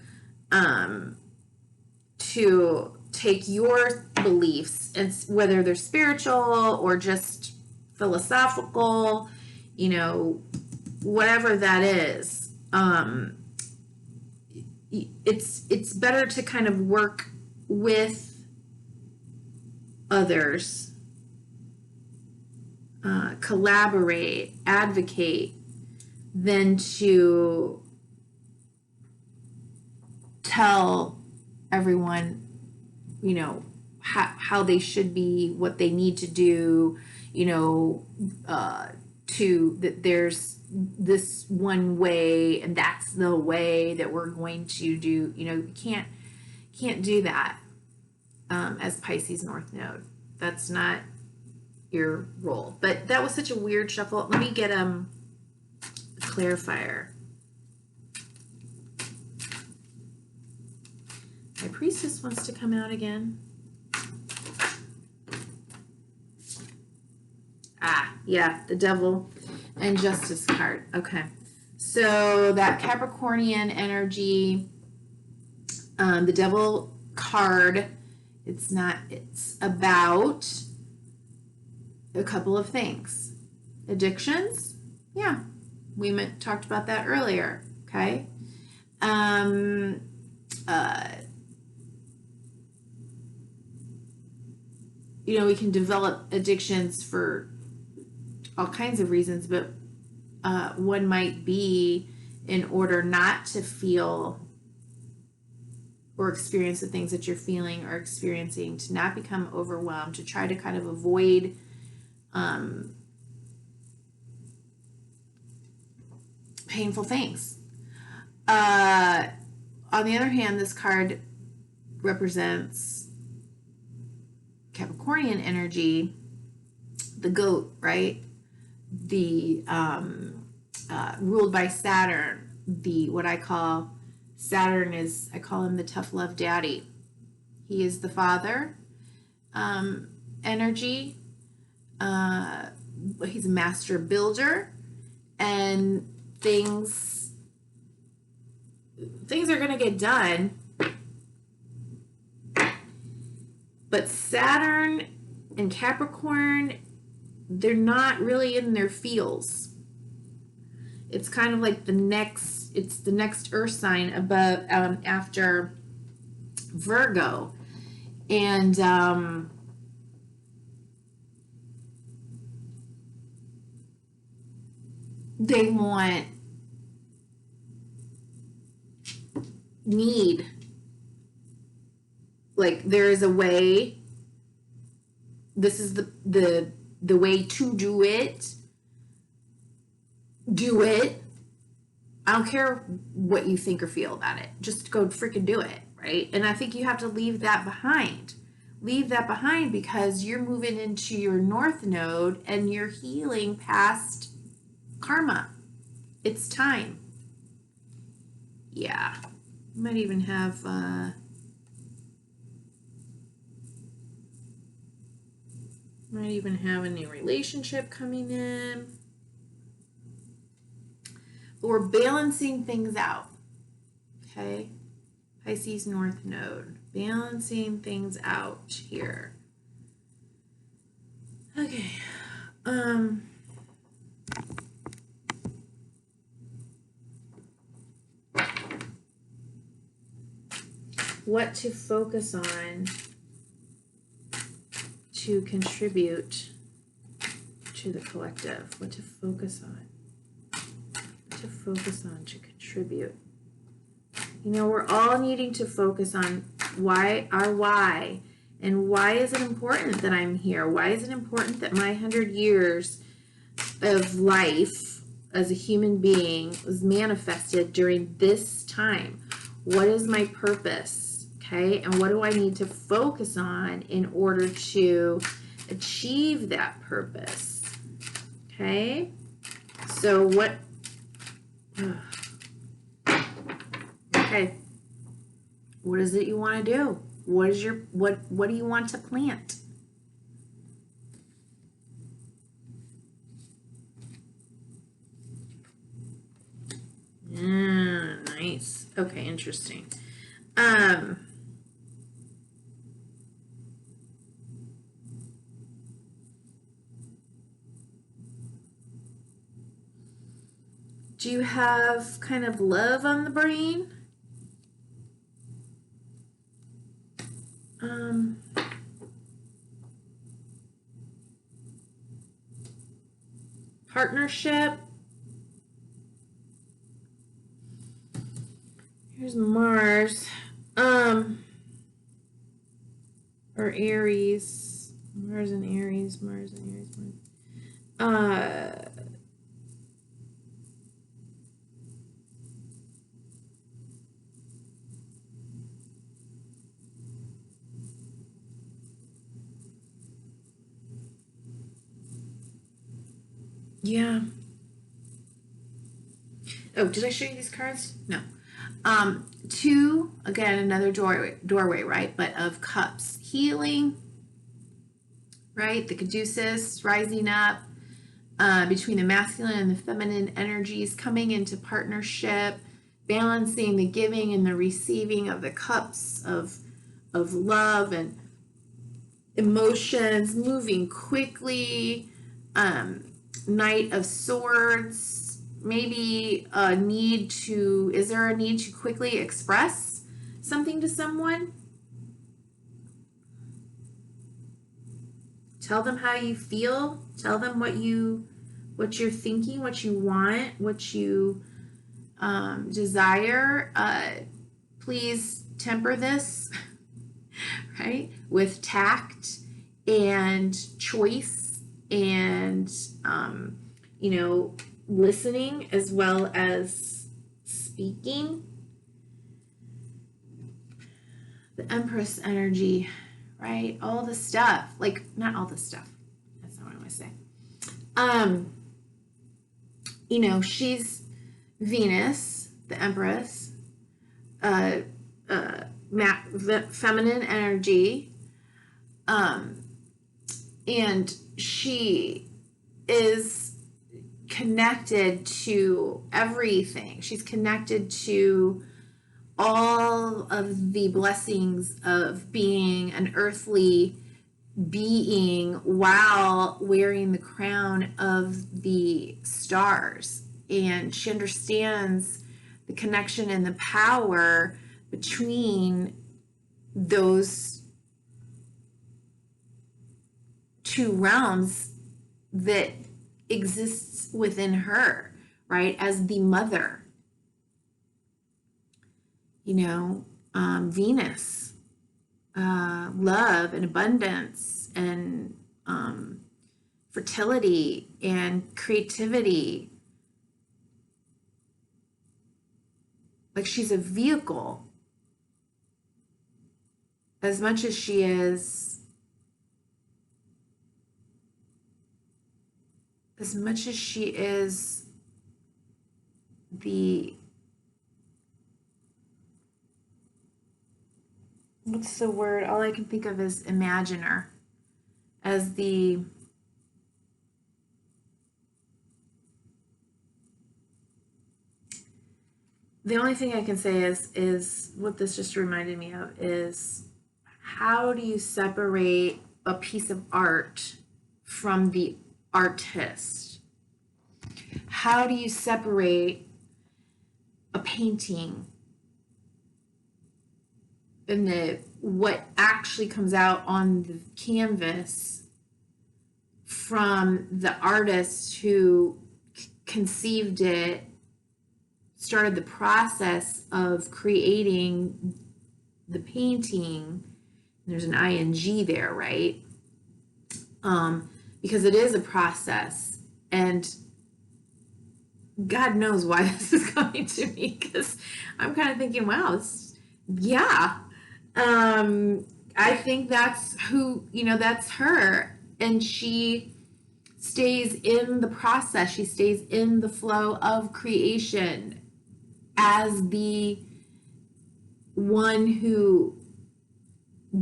take your beliefs, and whether they're spiritual or just philosophical, whatever that is, it's better to kind of work with others, collaborate, advocate, than to tell everyone, how they should be, what they need to do, that there's this one way and that's the way that we're going to do. You can't do that as Pisces North Node. That's not your role. But that was such a weird shuffle. Let me get a clarifier. My Priestess wants to come out again. Yeah, the Devil and Justice card. Okay. So that Capricornian energy, the Devil card, it's about a couple of things. Addictions. Yeah. We talked about that earlier. Okay. We can develop addictions for all kinds of reasons, but one might be in order not to feel or experience the things that you're feeling or experiencing, to not become overwhelmed, to try to kind of avoid painful things. On the other hand, this card represents Capricornian energy, the goat, right? The ruled by Saturn. What I call Saturn is, I call him the tough love daddy. He is the father energy. He's a master builder, and things are going to get done. But Saturn and Capricorn, they're not really in their feels. It's kind of like the next earth sign above, after Virgo. And they want need, like, there is a way, this is the way to do it. Do it. I don't care what you think or feel about it. Just go freaking do it, right? And I think you have to leave that behind. Leave that behind because you're moving into your North Node and you're healing past karma. It's time. Yeah. You might even have a new relationship coming in. But we're balancing things out. Okay? Pisces North Node. Balancing things out here. Okay. What to focus on to contribute to the collective. What to focus on. What to focus on to contribute. You know, we're all needing to focus on why, and why is it important that I'm here? Why is it important that my 100 years of life as a human being was manifested during this time? What is my purpose? Okay, and what do I need to focus on in order to achieve that purpose? Okay, so what? Okay, what is it you want to do? What is your what do you want to plant? Nice. Okay, interesting. Do you have kind of love on the brain? Partnership. Here's Mars. Or Aries. Mars and Aries. Yeah. Oh, did I show you these cards? No. Two, again, another doorway, right? But of cups. Healing, right? The caduceus rising up between the masculine and the feminine energies, coming into partnership, balancing the giving and the receiving of the cups of love and emotions, moving quickly. Knight of Swords, maybe is there a need to quickly express something to someone? Tell them how you feel. Tell them what you're thinking, what you want, what you desire. Please temper this, right, with tact and choice and listening as well as speaking. The Empress energy, right? All the stuff, like not all the stuff. That's not what I want to say. She's Venus, the Empress, feminine energy, and she is connected to everything. She's connected to all of the blessings of being an earthly being while wearing the crown of the stars. And she understands the connection and the power between those two realms that exists within her, right, as the mother. Venus, love and abundance and fertility and creativity. Like she's a vehicle as much as she is the, what's the word? All I can think of is imaginer, as the only thing I can say is what this just reminded me of is, how do you separate a piece of art from the artist? How do you separate a painting and what actually comes out on the canvas from the artist who conceived it, started the process of creating the painting? There's an ing there, right? Because it is a process, and God knows why this is coming to me, because I'm kind of thinking, wow, yeah. I think that's who, that's her. And she stays in the process. She stays in the flow of creation as the one who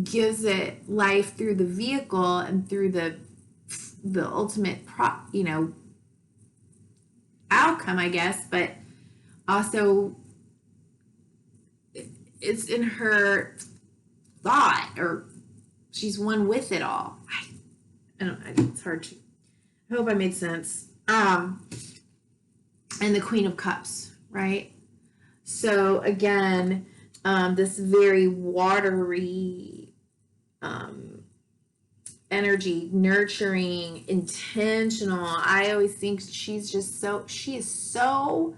gives it life through the vehicle and through the ultimate outcome, I guess. But also it's in her thought, or she's one with it all. I don't know, it's hard to, I hope I made sense. And the Queen of Cups, right? So again, this very watery energy, nurturing, intentional. I always think she is so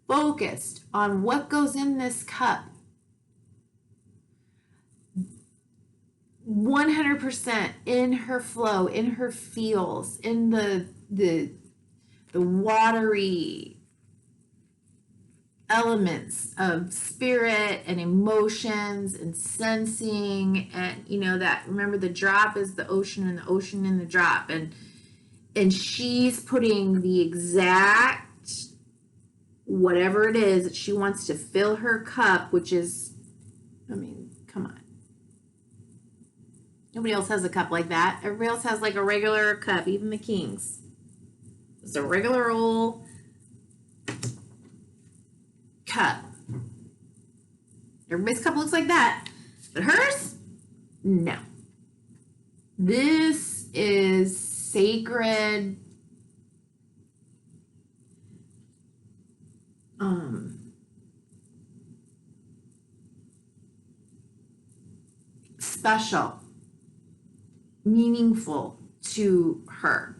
focused on what goes in this cup. 100% in her flow, in her feels, in the watery elements of spirit and emotions and sensing, and that, remember, the drop is the ocean and the ocean in the drop, and she's putting the exact whatever it is that she wants to fill her cup, which is, I mean, come on. Nobody else has a cup like that. Everybody else has like a regular cup, even the kings. It's a regular old cup. Everybody's cup looks like that. But hers? No. This is sacred, special, meaningful to her.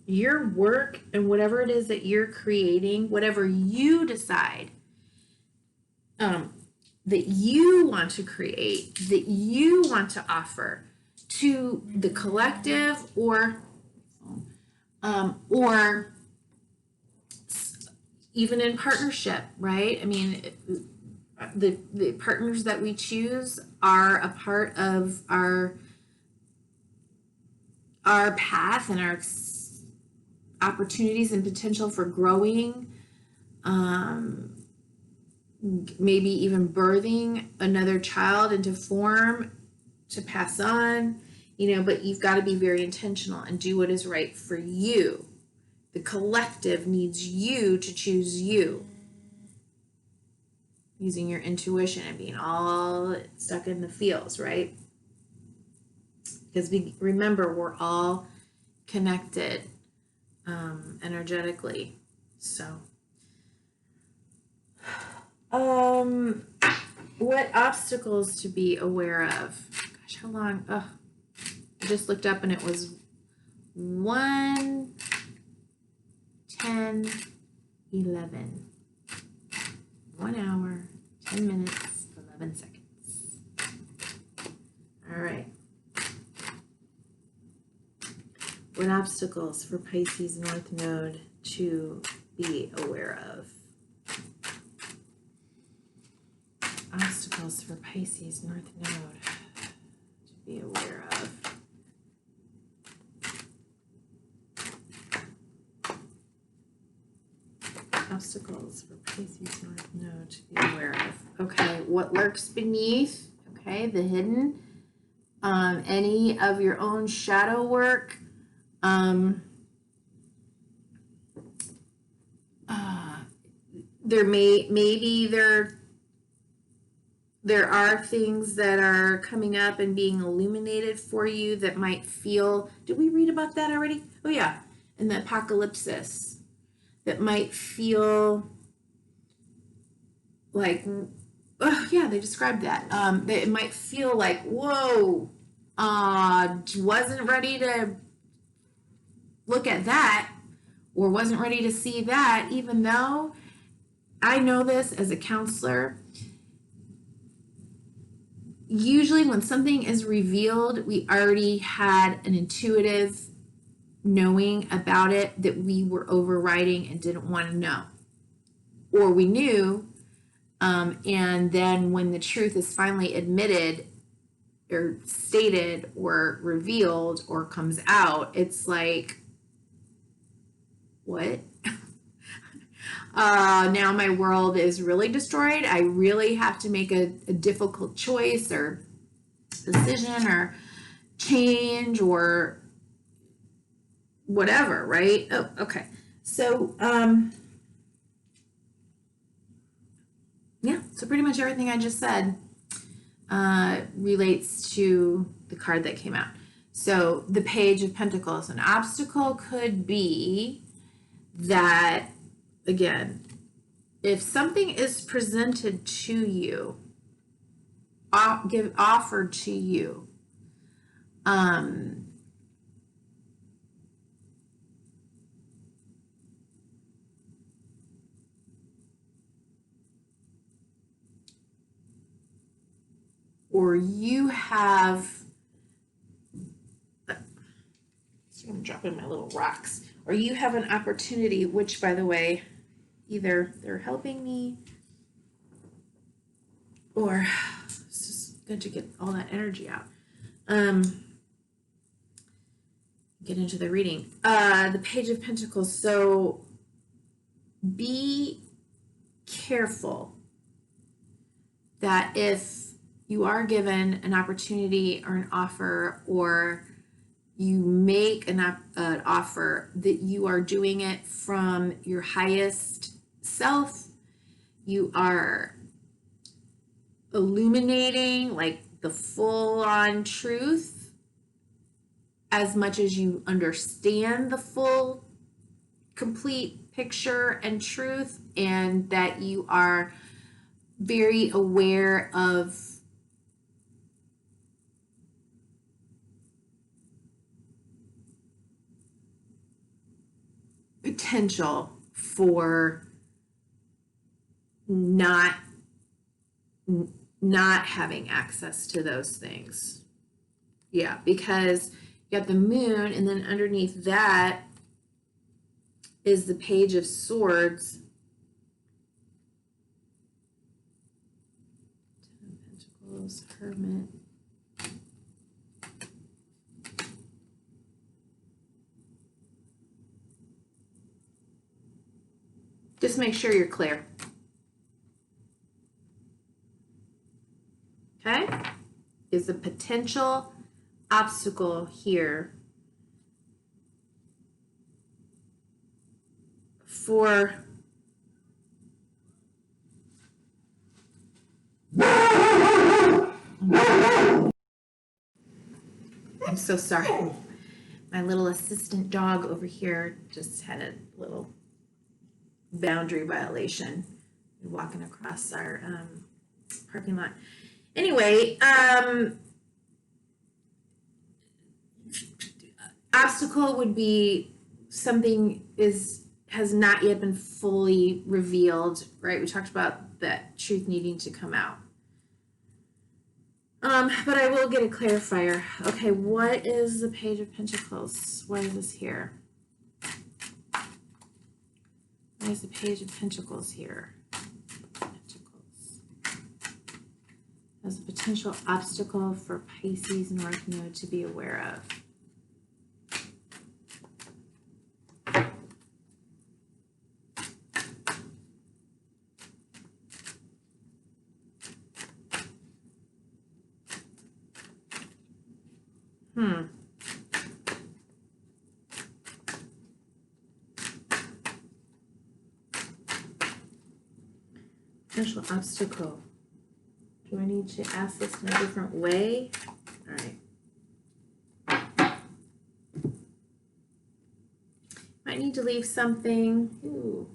Your work and whatever it is that you're creating, whatever you decide that you want to create, that you want to offer to the collective, or even in partnership, right? I mean, the partners that we choose are a part of our path and our opportunities and potential for growing, maybe even birthing another child into form to pass on, but you've got to be very intentional and do what is right for you. The collective needs you to choose you, using your intuition and being all stuck in the feels, right? Because remember, we're all connected energetically. So, what obstacles to be aware of? Gosh, how long? Oh, I just looked up and it was 1, 10, 11. 1 hour, 10 minutes, 11 seconds. All right. What obstacles for Pisces North Node to be aware of? Obstacles for Pisces North Node to be aware of. Obstacles for Pisces North Node to be aware of. Okay, what lurks beneath? Okay, the hidden. Any of your own shadow work. There are things that are coming up and being illuminated for you that might feel. Did we read about that already? Oh yeah, in the apocalypsis, that might feel like. Oh yeah, they described that. That it might feel like, whoa, wasn't ready to look at that, or wasn't ready to see that, even though I know this as a counselor. Usually when something is revealed, we already had an intuitive knowing about it that we were overriding and didn't want to know. Or we knew, and then when the truth is finally admitted or stated or revealed or comes out, it's like, what? Now my world is really destroyed. I really have to make a difficult choice or decision or change or whatever, right? Oh, okay. So, yeah, so pretty much everything I just said relates to the card that came out. So the Page of Pentacles, an obstacle could be that, again, if something is presented to you, offered to you, or you have, I'm dropping my little rocks, or you have an opportunity, which, by the way, either they're helping me or it's just good to get all that energy out. Get into the reading. The Page of Pentacles. So be careful that if you are given an opportunity or an offer, or you make an offer, that you are doing it from your highest self. You are illuminating like the full-on truth as much as you understand the full, complete picture and truth, and that you are very aware of potential for not having access to those things. Yeah, because you got the Moon, and then underneath that is the Page of Swords. Ten of Pentacles, Hermit. Just make sure you're clear. Okay? Is a potential obstacle here for I'm so sorry. My little assistant dog over here just had a little boundary violation walking across our parking lot. Anyway, obstacle would be something has not yet been fully revealed, right? We talked about that truth needing to come out. But I will get a clarifier. Okay, what is the Page of Pentacles? What is this here? What is the Page of Pentacles here? Pentacles. As a potential obstacle for Pisces North Node to be aware of. Potential obstacle. Do I need to ask this in a different way? All right. Might need to leave something. Ooh.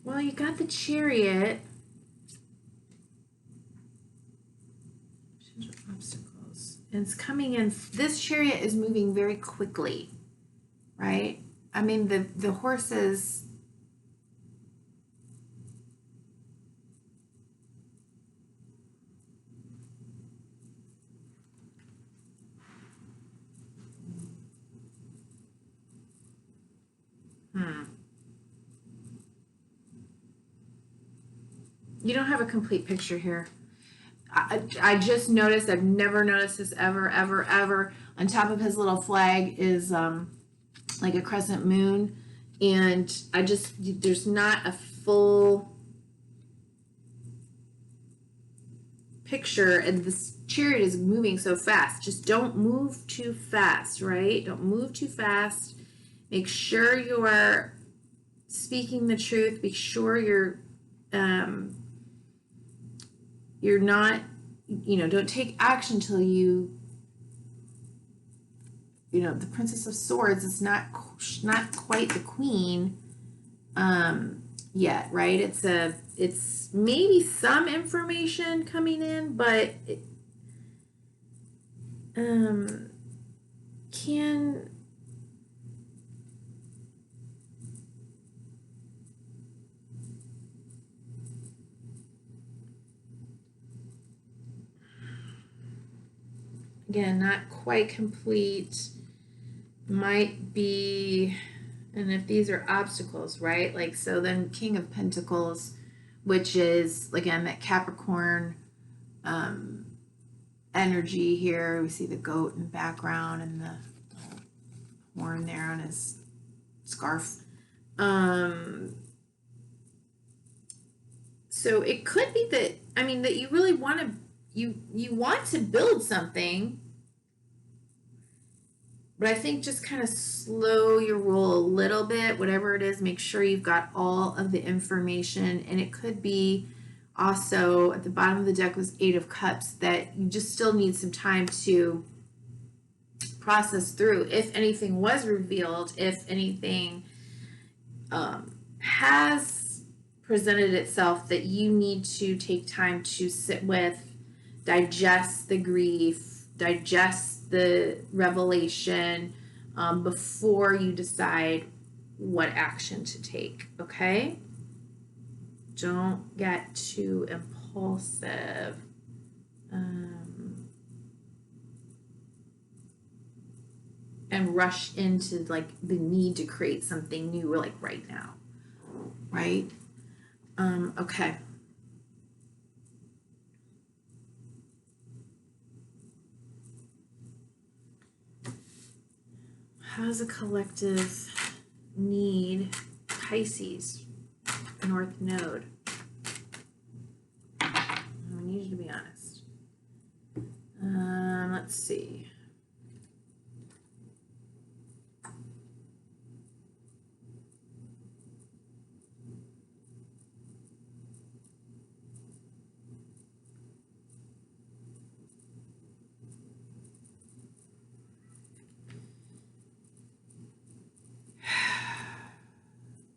Well, you got the Chariot. Obstacles. And it's coming in. This Chariot is moving very quickly, right? I mean, the horses. You don't have a complete picture here. I just noticed, I've never noticed this ever. On top of his little flag is like a crescent moon. And there's not a full picture. And this Chariot is moving so fast. Just don't move too fast, right? Don't move too fast. Make sure you are speaking the truth. Be sure you're not, don't take action till the Princess of Swords is not quite the Queen yet, right? It's maybe some information coming in, but it can again, not quite complete, might be, and if these are obstacles, right? Like, so then King of Pentacles, which is, again, that Capricorn energy here. We see the goat in the background and the horn there on his scarf. So it could be that, that you really want to, you want to build something, but I think just kind of slow your roll a little bit, whatever it is, make sure you've got all of the information. And it could be also at the bottom of the deck was 8 of Cups, that you just still need some time to process through. If anything was revealed, if anything has presented itself that you need to take time to sit with, digest the grief, digest the revelation before you decide what action to take, okay? Don't get too impulsive. And rush into like the need to create something new like right now, right? Okay. How does a collective need Pisces North Node? I need you to be honest. Let's see.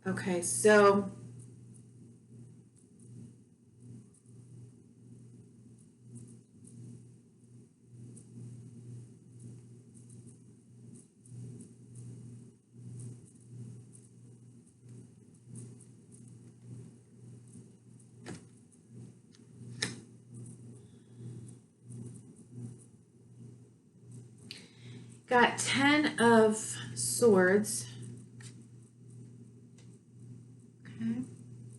Okay, so got 10 of Swords. Okay.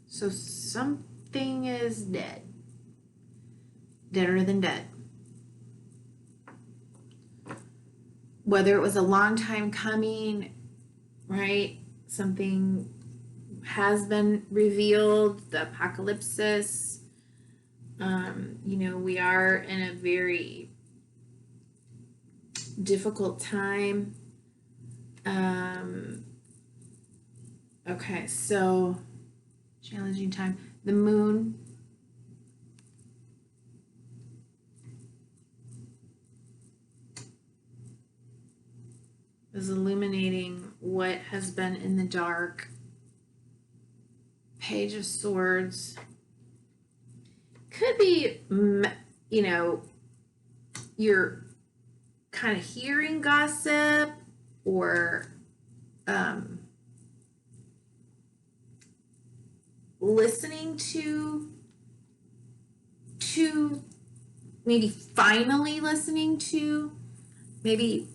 So something is dead. Deader than dead. Whether it was a long time coming, right? Something has been revealed, the apocalypse. We are in a very difficult time. Okay, so challenging time. The moon is illuminating what has been in the dark. Page of Swords could be, you're kind of hearing gossip or listening to maybe finally listening to maybe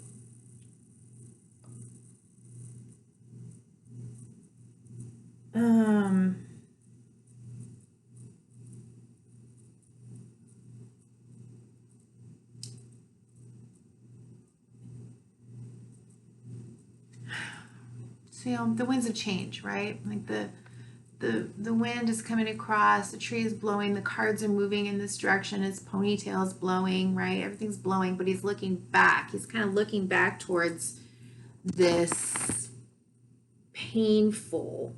so the winds of change, right? Like the wind is coming across, the tree is blowing, the cards are moving in this direction, his ponytail is blowing, right? Everything's blowing, but he's looking back. He's kind of looking back towards this painful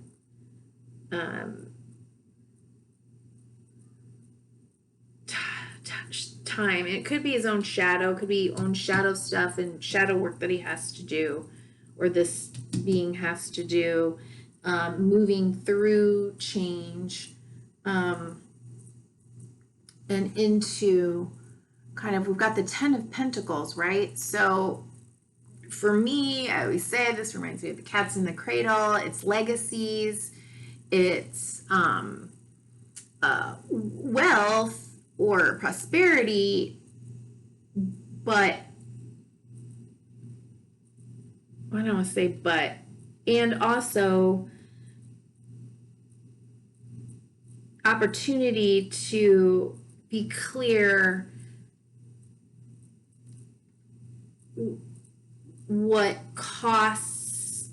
time. It could be his own shadow, could be own shadow stuff and shadow work that he has to do, or this being has to do, moving through change, and into kind of, we've got the 10 of Pentacles, right? So for me, I always say this reminds me of the cats in the cradle. It's legacies, it's wealth or prosperity, but I don't want to say but, and also opportunity to be clear what costs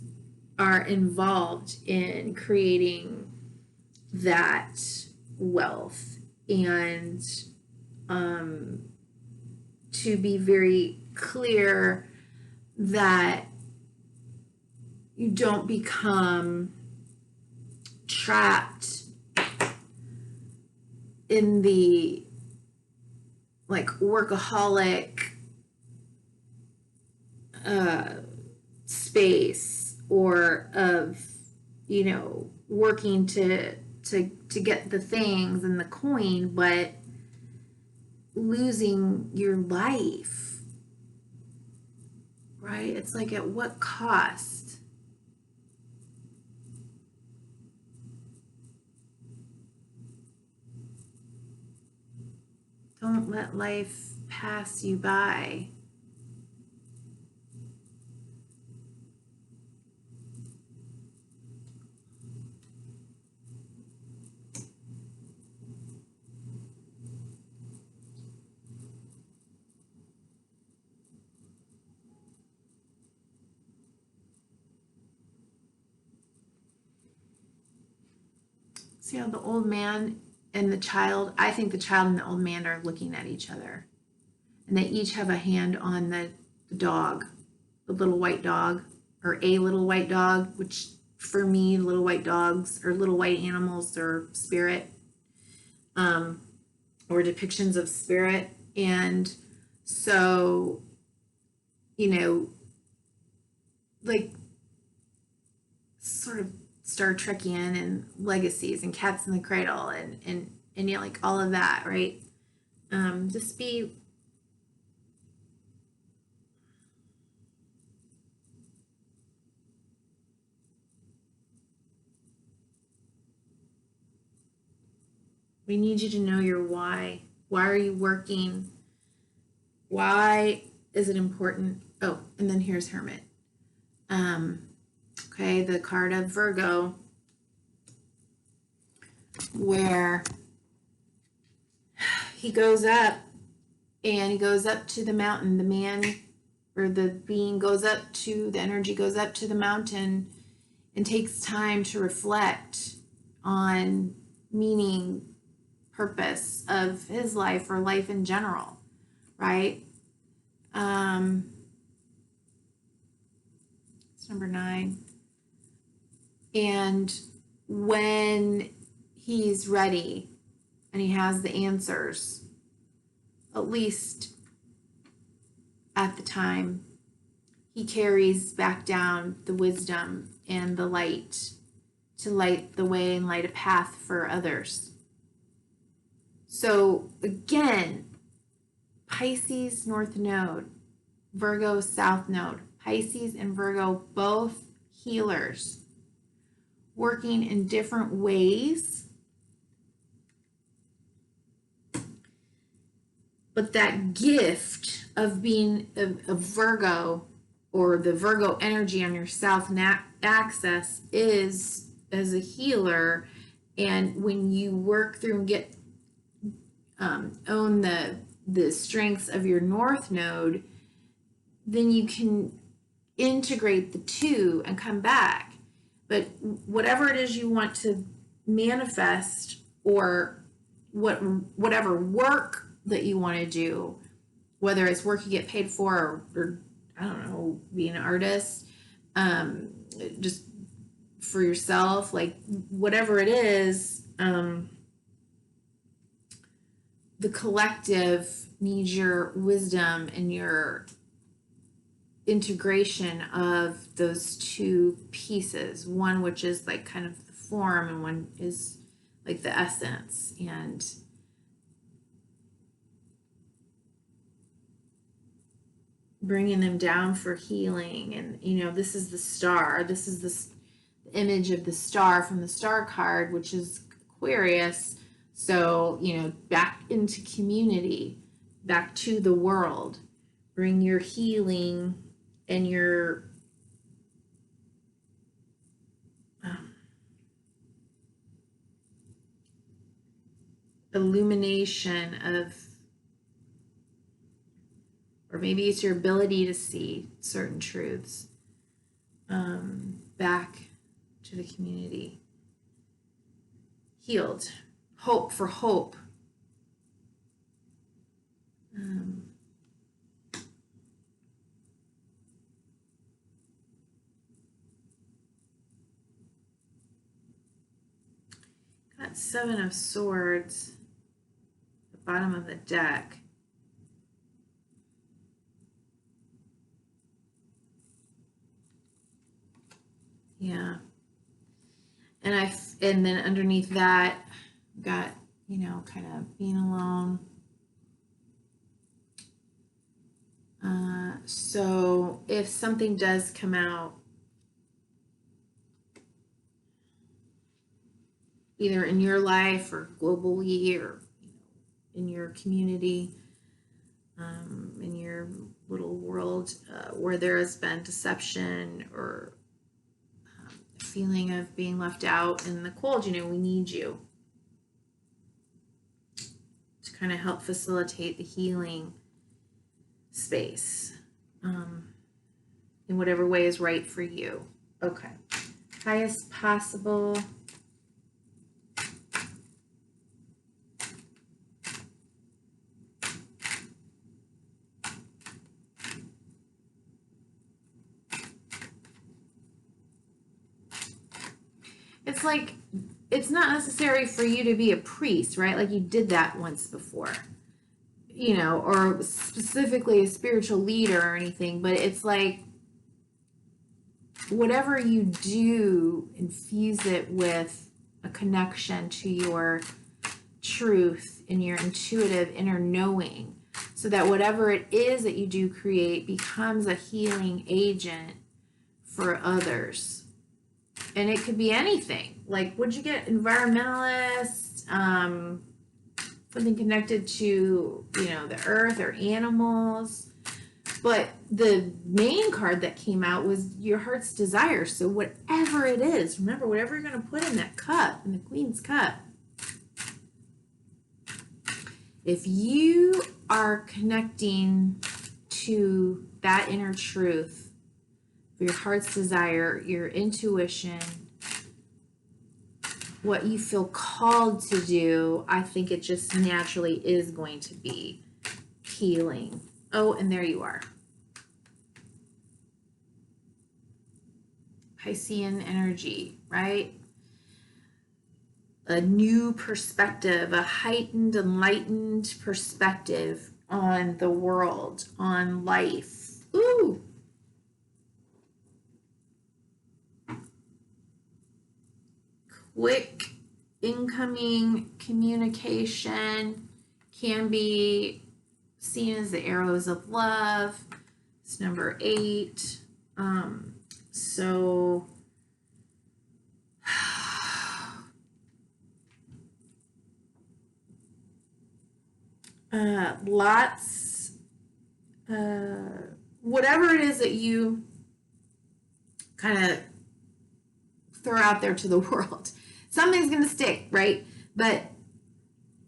are involved in creating that wealth, and to be very clear that you don't become trapped in the like workaholic space, or of working to get the things and the coin, but losing your life, right? It's like, at what cost? Don't let life pass you by. See how the old man and the child, I think the child and the old man are looking at each other. And they each have a hand on the dog, the little white dog, or a little white dog, which for me, little white dogs or little white animals are spirit, or depictions of spirit. And so, you know, like sort of Star Trekian and legacies and cats in the cradle and you know, like all of that, right? Just be we need you to know your why. Why are you working? Why is it important? Oh, and then here's Hermit. Okay, the card of Virgo, where he goes up and he goes up to the mountain. The man or the being goes up to, the energy goes up to the mountain and takes time to reflect on meaning, purpose of his life or life in general, right? It's number 9. And when he's ready and he has the answers, at least at the time, he carries back down the wisdom and the light to light the way and light a path for others. So again, Pisces North Node, Virgo South Node, Pisces and Virgo, both healers, working in different ways. But that gift of being a Virgo, or the Virgo energy on your South axis, is as a healer. And when you work through and get own the strengths of your North Node, then you can integrate the two and come back. But whatever it is you want to manifest, or whatever work that you want to do, whether it's work you get paid for, or I don't know, being an artist, just for yourself, like whatever it is, the collective needs your wisdom and your integration of those two pieces, one which is like kind of the form and one is like the essence, and bringing them down for healing. And you know, this is the star, this is this image of the star from the star card, which is Aquarius. So, you know, back into community, back to the world, bring your healing and your illumination of, or maybe it's your ability to see certain truths, back to the community. Healed. Hope for hope. Got 7 of Swords at the bottom of the deck. Yeah. And then underneath that, got, you know, kind of being alone. So if something does come out, either in your life or globally, or you know, in your community, in your little world, where there has been deception or feeling of being left out in the cold, you know, we need you to kind of help facilitate the healing space, in whatever way is right for you. Okay. Highest possible it's like, it's not necessary for you to be a priest, right? Like you did that once before, you know, or specifically a spiritual leader or anything, but it's like whatever you do, infuse it with a connection to your truth and your intuitive inner knowing, so that whatever it is that you do create becomes a healing agent for others. And it could be anything. Like, would you get environmentalist, something connected to, you know, the earth or animals? But the main card that came out was your heart's desire. So whatever it is, remember, whatever you're going to put in that cup, in the Queen's cup, if you are connecting to that inner truth, your heart's desire, your intuition, what you feel called to do, I think it just naturally is going to be healing. Oh, and there you are. Piscean energy, right? A new perspective, a heightened, enlightened perspective on the world, on life. Ooh. Quick incoming communication can be seen as the arrows of love. It's number 8. So lots, whatever it is that you kind of throw out there to the world, something's going to stick, right? But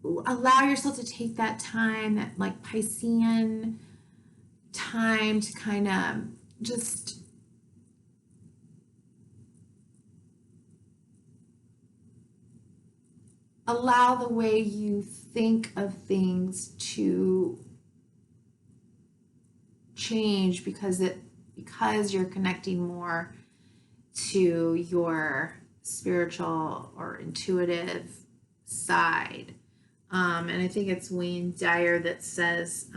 allow yourself to take that time, that like Piscean time, to kind of just allow the way you think of things to change, because you're connecting more to your spiritual or intuitive side. And I think it's Wayne Dyer that says,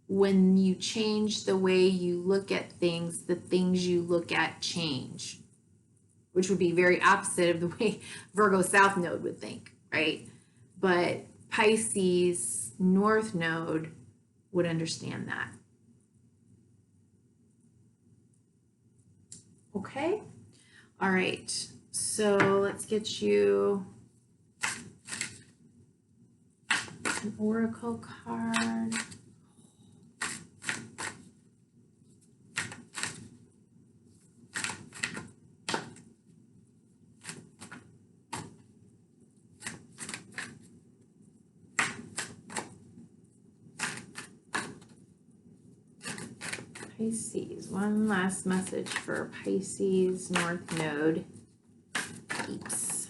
when you change the way you look at things, the things you look at change, which would be very opposite of the way Virgo South Node would think, right? But Pisces North Node would understand that. Okay? All right. So let's get you an oracle card. Pisces, one last message for Pisces North Node peeps.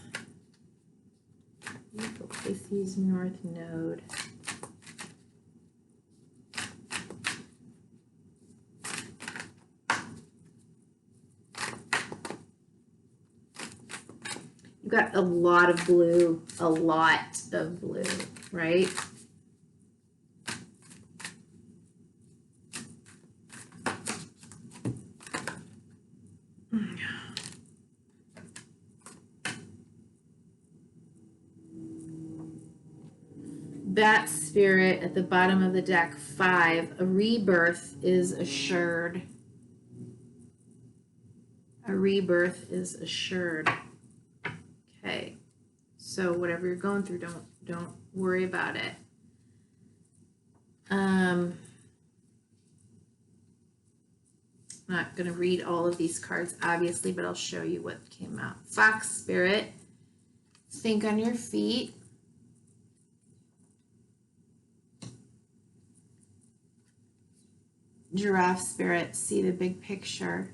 Pisces North Node. You've got a lot of blue, right? Bat spirit at the bottom of the deck, 5. A rebirth is assured. A rebirth is assured. Okay, so whatever you're going through, don't worry about it. I'm not going to read all of these cards, obviously, but I'll show you what came out. Fox spirit, think on your feet. Giraffe spirit, see the big picture.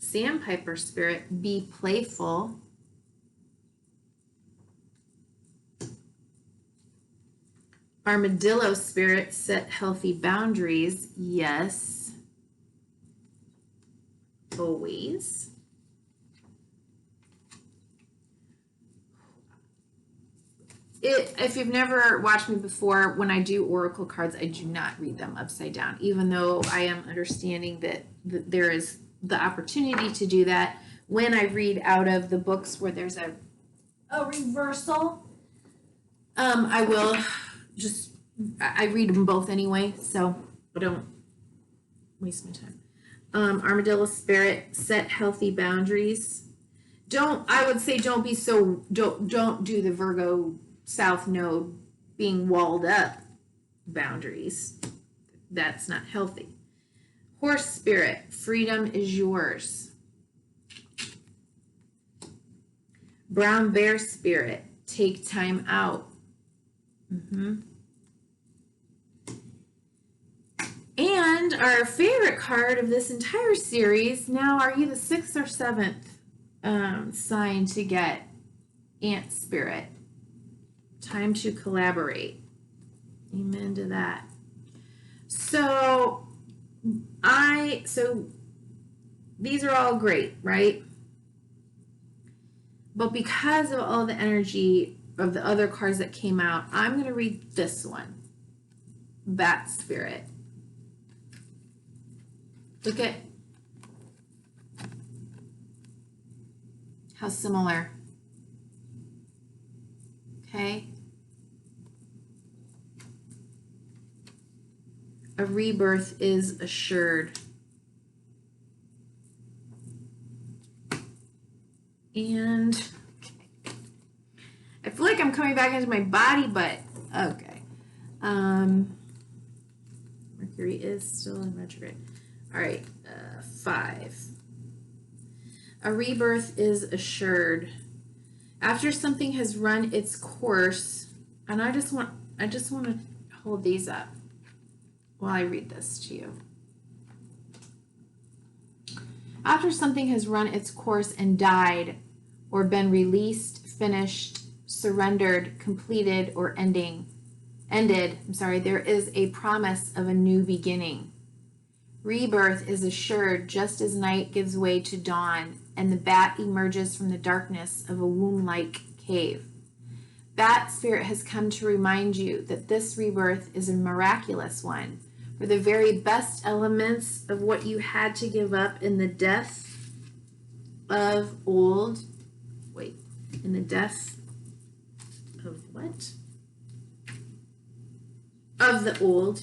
Sandpiper spirit, be playful. Armadillo spirit, set healthy boundaries. Yes. always. If you've never watched me before, when I do oracle cards, I do not read them upside down, even though I am understanding that there is the opportunity to do that when I read out of the books where there's a reversal. I will just, I read them both anyway, so I don't waste my time. Armadillo spirit, set healthy boundaries. I would say don't do the Virgo South Node being walled up boundaries. That's not healthy. Horse spirit, freedom is yours. Brown bear spirit, take time out. And our favorite card of this entire series, now are you the 6th or 7th sign to get? Ant spirit. Time to collaborate. Amen to that. So these are all great, right? But because of all the energy of the other cards that came out, I'm going to read this one. Bat spirit. Look at how similar. Okay. A rebirth is assured. And I feel like I'm coming back into my body, but okay. Mercury is still in retrograde. All right, 5. A rebirth is assured. After something has run its course, and I just want to hold these up while I read this to you. After something has run its course and died, or been released, finished, surrendered, completed, or ended, there is a promise of a new beginning. Rebirth is assured just as night gives way to dawn and the bat emerges from the darkness of a womb-like cave. Bat spirit has come to remind you that this rebirth is a miraculous one, for the very best elements of what you had to give up in the death of old. In the death of what? Of the old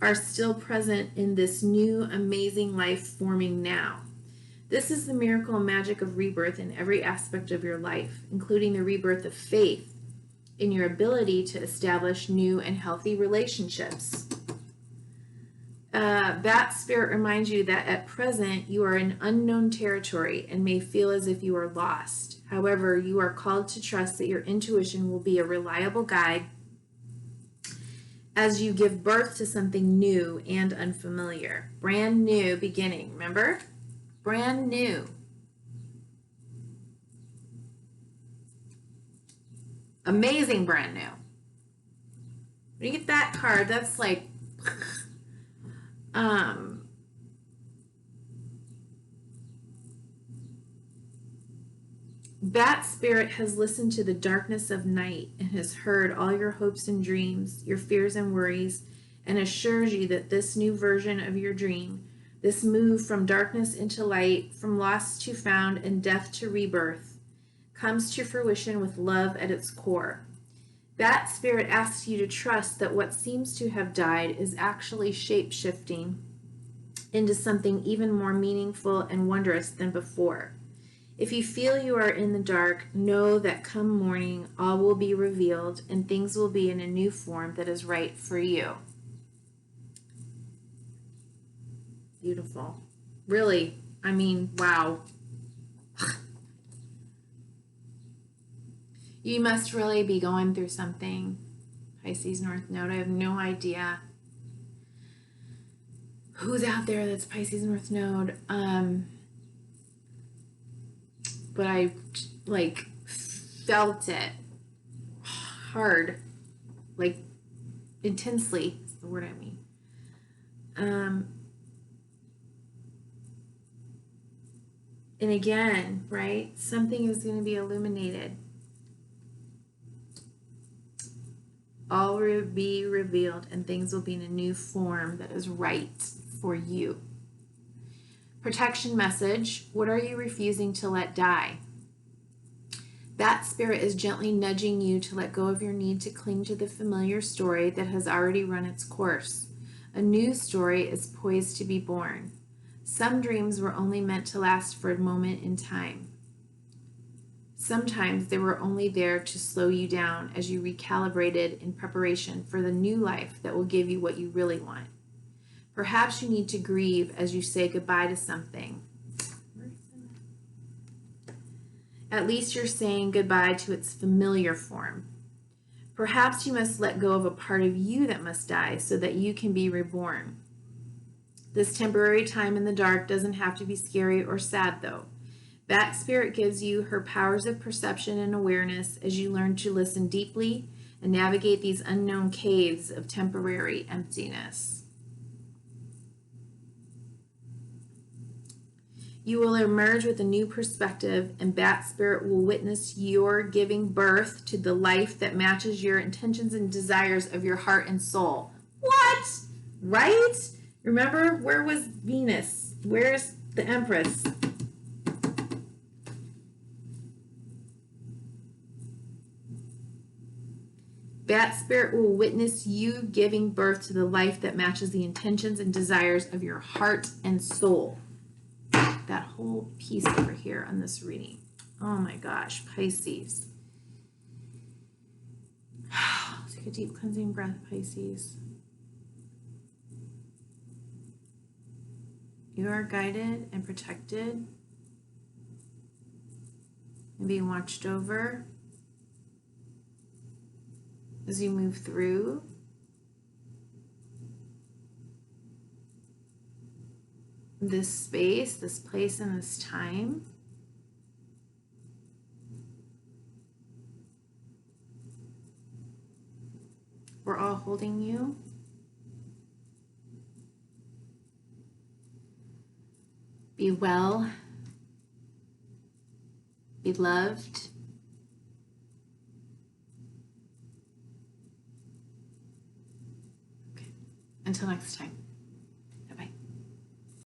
are still present in this new amazing life forming now. This is the miracle and magic of rebirth in every aspect of your life, including the rebirth of faith in your ability to establish new and healthy relationships. Bat spirit reminds you that at present you are in unknown territory and may feel as if you are lost. However, you are called to trust that your intuition will be a reliable guide as you give birth to something new and unfamiliar. Brand new beginning, remember? Brand new. Amazing brand new. When you get that card, that's like, Bat spirit has listened to the darkness of night and has heard all your hopes and dreams, your fears and worries, and assures you that this new version of your dream, this move from darkness into light, from lost to found, and death to rebirth, comes to fruition with love at its core. Bat spirit asks you to trust that what seems to have died is actually shape-shifting into something even more meaningful and wondrous than before. If you feel you are in the dark, know that come morning, all will be revealed and things will be in a new form that is right for you. Beautiful. Really, I mean, wow. You must really be going through something, Pisces North Node. I have no idea who's out there that's Pisces North Node. But I felt it hard, intensely is the word I mean. And again, right, something is going to be illuminated. All will be revealed, and things will be in a new form that is right for you. Protection message: what are you refusing to let die? That spirit is gently nudging you to let go of your need to cling to the familiar story that has already run its course. A new story is poised to be born. Some dreams were only meant to last for a moment in time. Sometimes they were only there to slow you down as you recalibrated in preparation for the new life that will give you what you really want. Perhaps you need to grieve as you say goodbye to something. At least you're saying goodbye to its familiar form. Perhaps you must let go of a part of you that must die so that you can be reborn. This temporary time in the dark doesn't have to be scary or sad, though. That spirit gives you her powers of perception and awareness as you learn to listen deeply and navigate these unknown caves of temporary emptiness. You will emerge with a new perspective, and Bat Spirit will witness your giving birth to the life that matches your intentions and desires of your heart and soul. What? Right? Remember, where was Venus? Where's the Empress? Bat Spirit will witness you giving birth to the life that matches the intentions and desires of your heart and soul. That whole piece over here on this reading. Oh my gosh, Pisces. Take a deep cleansing breath, Pisces. You are guided and protected and being watched over as you move through this space, this place, and this time. We're all holding you. Be well. Be loved. Okay. Until next time.